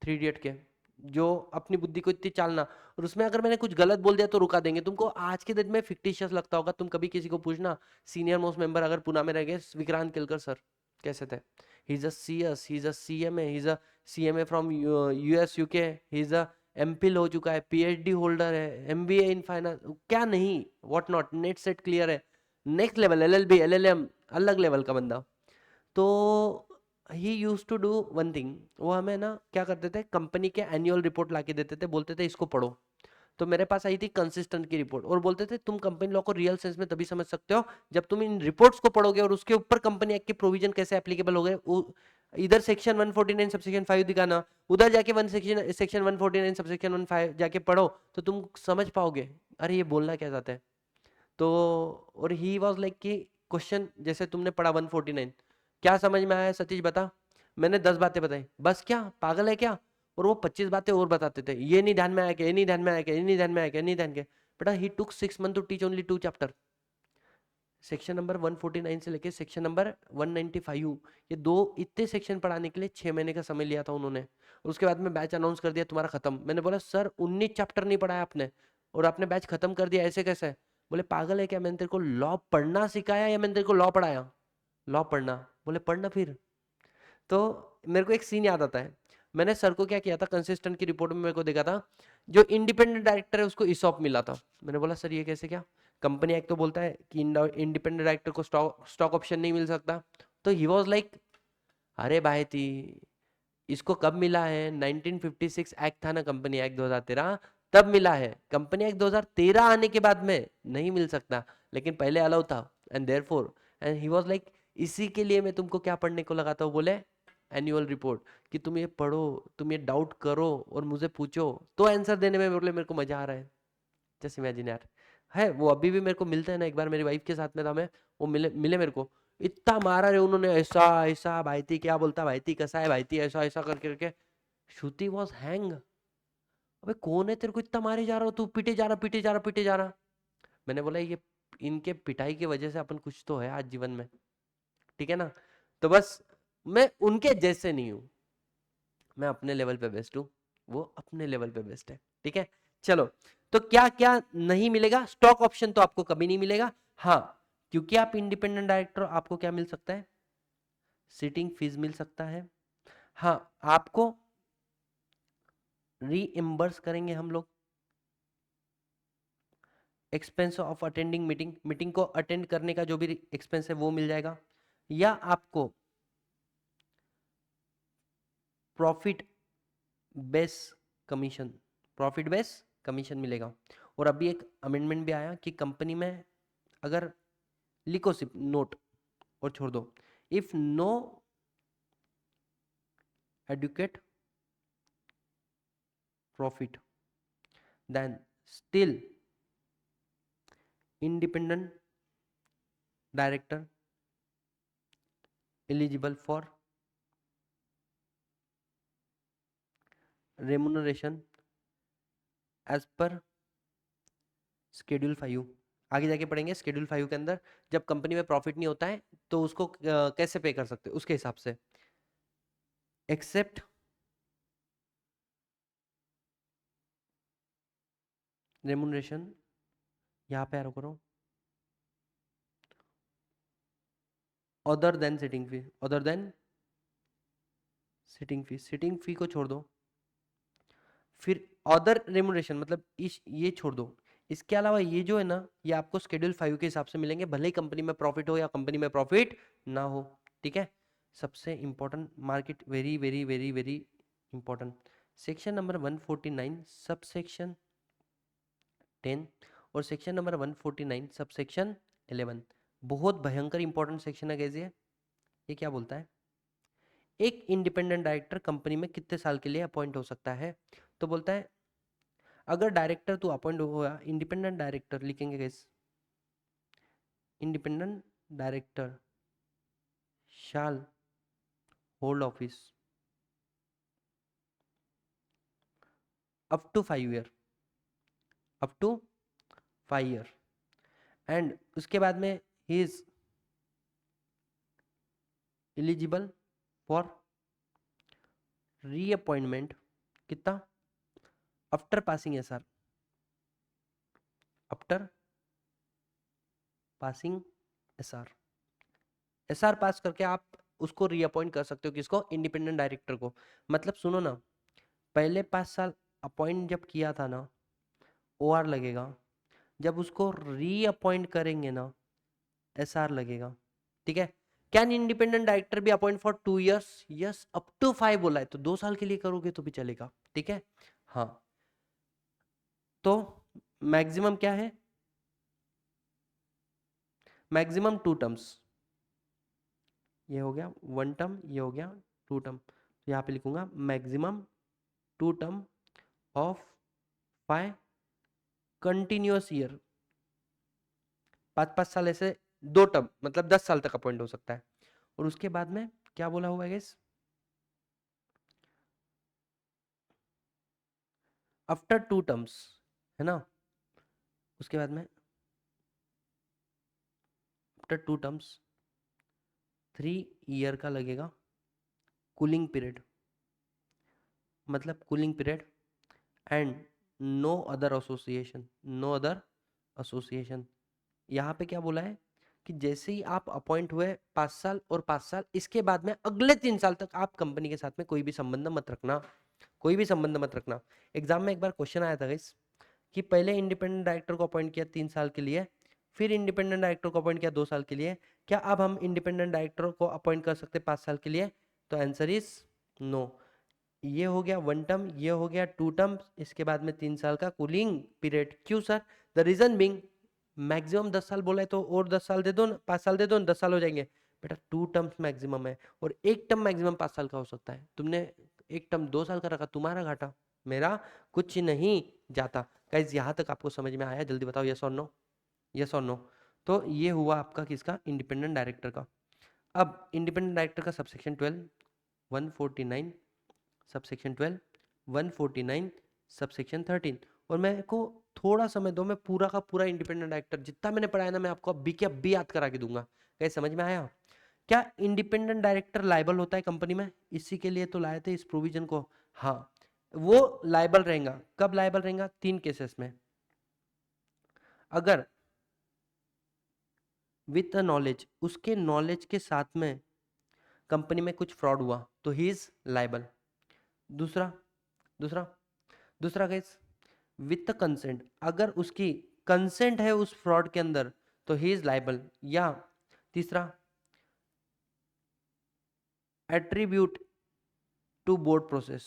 3 idiot के, जो अपनी बुद्धि को इतनी चालना, और उसमें अगर मैंने कुछ गलत बोल दिया तो रुका देंगे तुमको। आज के दिन में फिक्टिशियस लगता होगा, तुम कभी किसी को पूछना सीनियर मोस्ट मेंबर अगर पुणे में रह गए, विक्रांत केलकर सर कैसे थे, he is a CS, he is a CMA, he is a CMA from US UK, he is a MPhil हो चुका है, पीएचडी होल्डर है, एमबीए इन फाइनेंस, क्या नहीं what not, NET SET clear है, नेक्स्ट लेवल, एलएलबी एलएलएम, अलग level का बंदा। तो he used to do one thing, वो हमें ना क्या करते थे, कंपनी के एनुअल रिपोर्ट लाके देते थे, बोलते थे इसको पढ़ो। तो मेरे पास आई थी कंसिस्टेंट की रिपोर्ट, और बोलते थे तुम कंपनी लॉ को रियल सेंस में तभी समझ सकते हो जब तुम इन रिपोर्ट्स को पढ़ोगे और उसके ऊपर कंपनी एक्ट के प्रोविजन कैसे एप्लीकेबल हो गए। इधर सेक्शन 149 सबसेक्शन 5 दिखाना, उधर जाके सेक्शन 149 सबसेक्शन 1 जाके पढ़ो, तो तुम समझ पाओगे अरे ये बोलना क्या चाहते हैं। तो और ही वाज लाइक कि क्वेश्चन जैसे तुमने पढ़ा 149, क्या समझ में आया सतीश बता, मैंने 10 बातें बताई, बस क्या पागल है क्या, और वो 25 बातें और बताते थे, ये नहीं ध्यान में आया क्या, ये नहीं ध्यान में आया क्या, ये नहीं ध्यान में आया क्या, ये नहीं ध्यान के, बेटा he took 6 month to teach only 2 chapter, section number 149 से लेके सेक्शन नंबर 195, ये दो इतने सेक्शन पढ़ाने के लिए 6 महीने का समय लिया था उन्होंने। उसके बाद में बैच अनाउंस कर दिया तुम्हारा खत्म। मैंने बोला सर 19 चैप्टर नहीं पढ़ाया आपने और आपने बैच खत्म कर दिया, ऐसे कैसे? बोले पागल है क्या, मैंने तेरे को लॉ पढ़ना सिखाया या मैंने तेरे को लॉ पढ़ाया? लॉ पढ़ना। बोले पढ़ना फिर। तो मेरे को एक सीन याद आता है, मैंने सर को क्या किया था, कंसिस्टेंट की रिपोर्ट में मेरे को देखा था जो इंडिपेंडेंट डायरेक्टर है उसको ईसॉप मिला था। मैंने बोला सर ये कैसे, क्या कंपनी एक्ट तो बोलता है कि इंडिपेंडेंट डायरेक्टर को स्टॉक ऑप्शन नहीं मिल सकता। तो ही वाज लाइक अरे भाई थी, इसको कब मिला है? 1956 एक्ट था ना, कंपनी एक्ट 2013, तब मिला है। कंपनी एक्ट 2013 आने के बाद में नहीं मिल सकता, लेकिन पहले अलाउ था। And therefore and he was like इसी के लिए मैं तुमको क्या पढ़ने को लगाता हूँ, बोले एनुअल रिपोर्ट, कि तुम ये पढ़ो, तुम ये डाउट करो और मुझे पूछो, तो आंसर देने में बोले मेरे को मजा आ रहा है। जस्ट इमेजिन यार, है वो अभी भी मेरे को मिलते हैं ना। एक बार मेरी वाइफ के साथ में था मैं, वो मिले मिले मेरे को, इतना मारा रे उन्होंने, ऐसा ऐसा भाई थी क्या बोलता, भाई थी कैसा है, भाई थी ऐसा ऐसा करके करके। श्रुति वॉज हैंग, अबे कौन है तेरे को इतना मारे जा रहा हो, तू पीटे जा रहा पीटे जा रहा पीटे जा रहा। मैंने बोला ये इनके पिटाई की वजह से अपन कुछ तो है आज जीवन में, ठीक है ना। तो बस मैं उनके जैसे नहीं हूं, मैं अपने लेवल पे बेस्ट हूँ, वो अपने लेवल पे बेस्ट है, ठीक है। चलो, तो क्या क्या नहीं मिलेगा? स्टॉक ऑप्शन तो आपको कभी नहीं मिलेगा। हाँ, क्योंकि आप इंडिपेंडेंट डायरेक्टर, आपको क्या मिल सकता है? सिटिंग फीस मिल सकता है। हाँ, आपको रीइंबर्स करेंगे हम लोग expense of attending meeting, meeting को अटेंड करने का जो भी एक्सपेंस है वो मिल जाएगा। या आपको profit base commission, profit base commission मिलेगा। और अभी एक अमेंडमेंट भी आया कि कंपनी में अगर लिखो सिर्फ नोट और छोड़ दो, if no adequate profit then still independent director eligible for remuneration as per schedule 5। आगे जाके पढ़ेंगे शेड्यूल 5 के अंदर, जब कंपनी में प्रॉफिट नहीं होता है तो उसको कैसे पे कर सकते हैं उसके हिसाब से, एक्सेप्ट रेमुनरेशन, यहाँ पे एरो करो, अदर देन सिटिंग फी, अदर देन सिटिंग फी, सिटिंग फी को छोड़ दो। फिर अदर रेमुनरेशन मतलब इस ये छोड़ दो, इसके अलावा ये जो है ना, ये आपको शेड्यूल 5 के हिसाब से मिलेंगे, भले ही कंपनी में प्रॉफिट हो या कंपनी में प्रॉफिट ना हो, ठीक है। सबसे important market, very very very very important, section number 149 sub section 10 और सेक्शन नंबर 149 सब सेक्शन 11, बहुत भयंकर इंपॉर्टेंट सेक्शन है गाइस ये। ये क्या बोलता है, एक इंडिपेंडेंट डायरेक्टर कंपनी में कितने साल के लिए अपॉइंट हो सकता है? तो बोलता है अगर डायरेक्टर तू अपॉइंट हुआ, इंडिपेंडेंट डायरेक्टर लिखेंगे guys, independent director shall hold office up to 5 year, up to 5 year, and उसके बाद में he is eligible for reappointment, कितना? After passing SR, after passing SR, SR pass करके आप उसको रीअपॉइंट कर सकते हो, किसको? इंडिपेंडेंट डायरेक्टर को। मतलब सुनो ना, पहले 5 साल अपॉइंट जब किया था ना, ओआर लगेगा, जब उसको रीअपॉइंट करेंगे ना, एसआर लगेगा, ठीक है। कैन इंडिपेंडेंट डायरेक्टर भी appoint for 2 years? Yes, up to 5 बोला है, तो 2 साल के लिए करोगे तो भी चलेगा, ठीक है। हाँ, तो मैक्सिमम क्या है? मैक्सिमम 2 टर्म्स, ये हो गया 1 टर्म, ये हो गया 2 टर्म, तो यहाँ पे लिखूंगा maximum 2 term of 5 continuous year, 5 5 साल ऐसे 2 टर्म, मतलब 10 साल तक अपॉइंट हो सकता है। और उसके बाद में क्या बोला हुआ है गेस, आफ्टर 2 टर्म्स, है ना। उसके बाद में आफ्टर 2 टर्म्स 3 ईयर का लगेगा कूलिंग पीरियड, मतलब cooling period and no other association, no other association. यहाँ पे क्या बोला है कि जैसे ही आप अपॉइंट हुए 5 साल और 5 साल, इसके बाद में अगले 3 साल तक आप कंपनी के साथ में कोई भी संबंध मत रखना, कोई भी संबंध मत रखना। एग्जाम में एक बार क्वेश्चन आया था गाइस कि पहले इंडिपेंडेंट डायरेक्टर को अपॉइंट किया 3 साल के लिए, फिर इंडिपेंडेंट डायरेक्टर को अपॉइंट किया 2 साल के लिए, क्या अब हम इंडिपेंडेंट डायरेक्टर को अपॉइंट कर सकते 5 साल के लिए? तो आंसर इज नो। ये हो गया 1 टर्म, ये हो गया 2 टर्म, इसके बाद में 3 साल का कूलिंग पीरियड। क्यों sir? The reason being maximum 10 साल बोला है तो और 10 साल दे दो, 5 साल दे दो, 10 साल हो जाएंगे। बेटा 2 टर्म्स मैक्सिमम है और एक टर्म मैक्सिमम 5 साल का हो सकता है। तुमने एक टर्म 2 साल का रखा, तुम्हारा घाटा, मेरा कुछ नहीं जाता। गाइस यहाँ तक आपको समझ में आया? जल्दी बताओ यस और नो, यस और नो। तो ये हुआ आपका किसका? इंडिपेंडेंट डायरेक्टर का। अब इंडिपेंडेंट डायरेक्टर का सबसेक्शन 12 149 सबसेक्शन 12 149 सबसेक्शन 13। और मेरे को थोड़ा समय दो, मैं पूरा का पूरा इंडिपेंडेंट डायरेक्टर जितना मैंने पढ़ाया ना, मैं आपको अभी के अभी याद करा के दूंगा। कैसे समझ में आया? क्या इंडिपेंडेंट डायरेक्टर लायबल होता है कंपनी में? इसी के लिए तो लाए थे इस प्रोविजन को। हाँ, वो लायबल रहेगा। कब लायबल रहेगा? 3 केसेस में। अगर विथ नॉलेज, उसके नॉलेज के साथ में कंपनी में कुछ फ्रॉड हुआ तो ही इज लायबल। दूसरा दूसरा दूसरा केस विथ कंसेंट, अगर उसकी कंसेंट है उस फ्रॉड के अंदर तो ही इज लायबल। या तीसरा attribute to board process.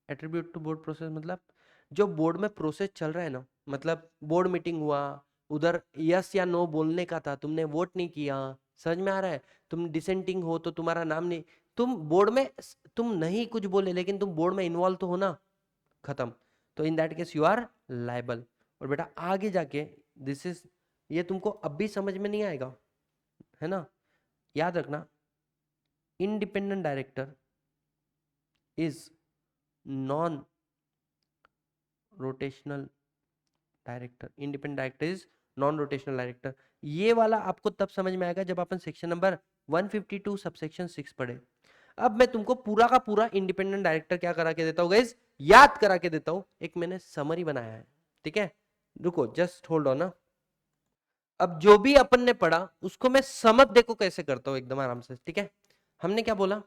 Attribute to board process मतलब जो बोर्ड में प्रोसेस चल रहा है ना, मतलब बोर्ड मीटिंग हुआ, उधर यस या नो बोलने का था, तुमने वोट नहीं किया, समझ में आ रहा है? तुम डिसेंटिंग हो तो तुम्हारा नाम नहीं, तुम बोर्ड में, तुम नहीं कुछ बोले लेकिन तुम बोर्ड में इन्वॉल्व तो हो ना, खत्म। तो in that case you are liable. और बेटा आगे जाके दिस इज, ये तुमको अभी समझ में नहीं आएगा, है ना? याद रखना, independent director is non rotational director. Independent director is non rotational director. ये वाला आपको तब समझ में आएगा जब अपन सेक्शन नंबर 152 सबसेक्शन 6 पढ़े। अब मैं तुमको पूरा का पूरा इंडिपेंडेंट डायरेक्टर क्या करा के देता हूँ गाइस, याद करा के देता हूँ। एक मैंने समरी बनाया है, ठीक है? रुको, जस्ट होल्ड ऑन ना। अब जो भी अपन ने पढ़ा उसको मैं समझ देखो कैसे करता हूँ एकदम आराम से, ठीक है? हमने क्या बोला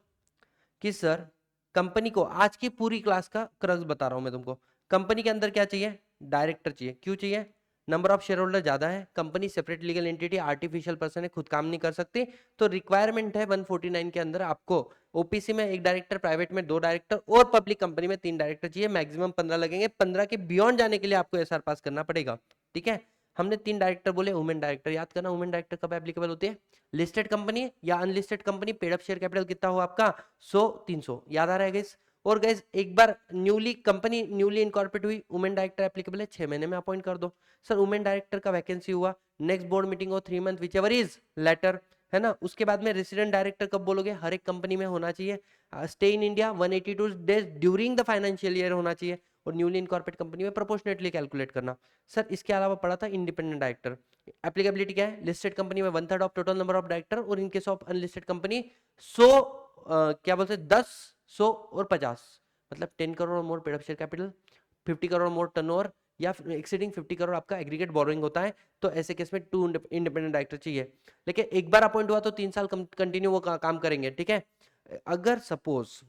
कि सर कंपनी को, आज की पूरी क्लास का क्रक्स बता रहा हूं मैं तुमको, कंपनी के अंदर क्या चाहिए? डायरेक्टर चाहिए। क्यों चाहिए? नंबर ऑफ शेयर होल्डर ज्यादा है, company separate legal entity, artificial person है, खुद काम नहीं कर सकती, तो रिक्वायरमेंट है 149 के अंदर आपको ओपीसी में 1 डायरेक्टर, प्राइवेट में 2 डायरेक्टर और पब्लिक कंपनी में 3 डायरेक्टर चाहिए। मैक्सिमम 15 लगेंगे, 15 के बियॉन्ड जाने के लिए आपको एसआर पास करना पड़ेगा, ठीक है? हमने 3 डायरेक्टर बोले। वुमेन डायरेक्टर याद करना, वुमेन डायरेक्टर कब एप्लीकेबल होती है? लिस्टेड कंपनी या unlisted company, paid up share capital कितना हो आपका? 100 300, याद आ रहा है गाइस? और गाइस एक बार न्यूली कंपनी न्यूली इनकॉर्पोरेट हुई, वुमेन डायरेक्टर एप्लीकेबल है, 6 महीने में अपॉइंट कर दो। सर वुमेन डायरेक्टर का वैकेंसी हुआ, नेक्स्ट बोर्ड मीटिंग हो 3 month whichever is later, है ना? उसके बाद में रेसिडेंट डायरेक्टर कब बोलोगे? हर एक कंपनी में होना चाहिए। Stay in India 182 days during the financial year होना चाहिए। और न्यूली इनकॉर्पोरेट कंपनी में प्रोपोर्शनेटली कैलकुलेट करना। सर इसके अलावा पढ़ा था इंडिपेंडेंट डायरेक्टर एप्लीकेबिलिटी क्या है? लिस्टेड कंपनी में 1/3 of total number of director, और in case of unlisted company 100 क्या बोलते हैं 10 100 और 50, मतलब 10 करोड़ और more paid up share capital, 50 crore more turnover, या एक्सीडिंग 50 करोड़ आपका एग्रीगेट बोरोइंग होता है। तो ऐसे केस में 2 इंडिपेंडेंट डायरेक्टर चाहिए। लेकिन एक बार अपॉइंट हुआ तो 3 साल कंटिन्यू वो काम करेंगे, ठीक है? अगर सपोज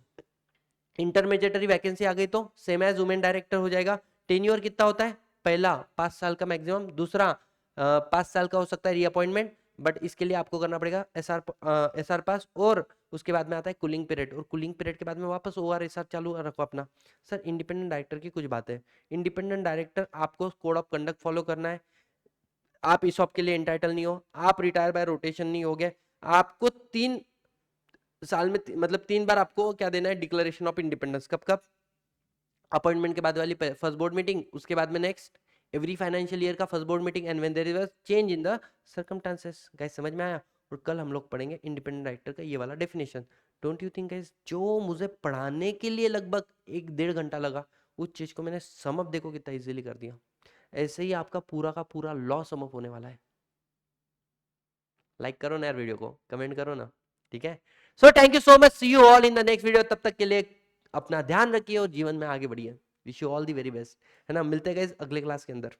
इंटरमीडिएटरी वैकेंसी आ गई तो सेम एज वुमेन डायरेक्टर हो जाएगा। टेन्योर कितना होता है? पहला 5 साल का मैक्सिमम, दूसरा 5 साल का हो सकता है रीअपॉइंटमेंट, बट इसके लिए आपको करना पड़ेगा एसआर पास, और उसके बाद में आता है कूलिंग पीरियड, और कूलिंग पीरियड के बाद में वापस ओआर एसआर चालू रखो अपना। सर इंडिपेंडेंट डायरेक्टर की कुछ बातें। इंडिपेंडेंट डायरेक्टर आपको कोड ऑफ कंडक्ट फॉलो करना है, आप इसॉप के लिए एंटाइटल नहीं हो, आप रिटायर बाय रोटेशन नहीं हो गए, आपको 3 साल में मतलब 3 बार आपको क्या देना है? Declaration of independence. कब कब? अपॉइंटमेंट के बाद वाली फर्स्ट बोर्ड मीटिंग, उसके बाद में नेक्स्ट एवरी फाइनेंशियल ईयर का first board meeting, and when there is a change in the circumstances. Guys समझ में आया? और कल हम लोग पढ़ेंगे इंडिपेंडेंट डायरेक्टर का ये वाला definition. Don't you think guys जो मुझे पढ़ाने के लिए लगभग 1 1.5 घंटा लगा, उस चीज को मैंने समझ देखो कितना इजीली कर दिया। ऐसे ही आपका पूरा का पूरा लॉ सम अप होने वाला है। लाइक करो ना यार वीडियो को, कमेंट करो ना, ठीक है। So thank you so much, see you all in the next video. तब तक के लिए अपना ध्यान रखिए और जीवन में आगे बढ़िए। Wish you all the very best, है ना। मिलते हैं गाइस अगले क्लास के अंदर।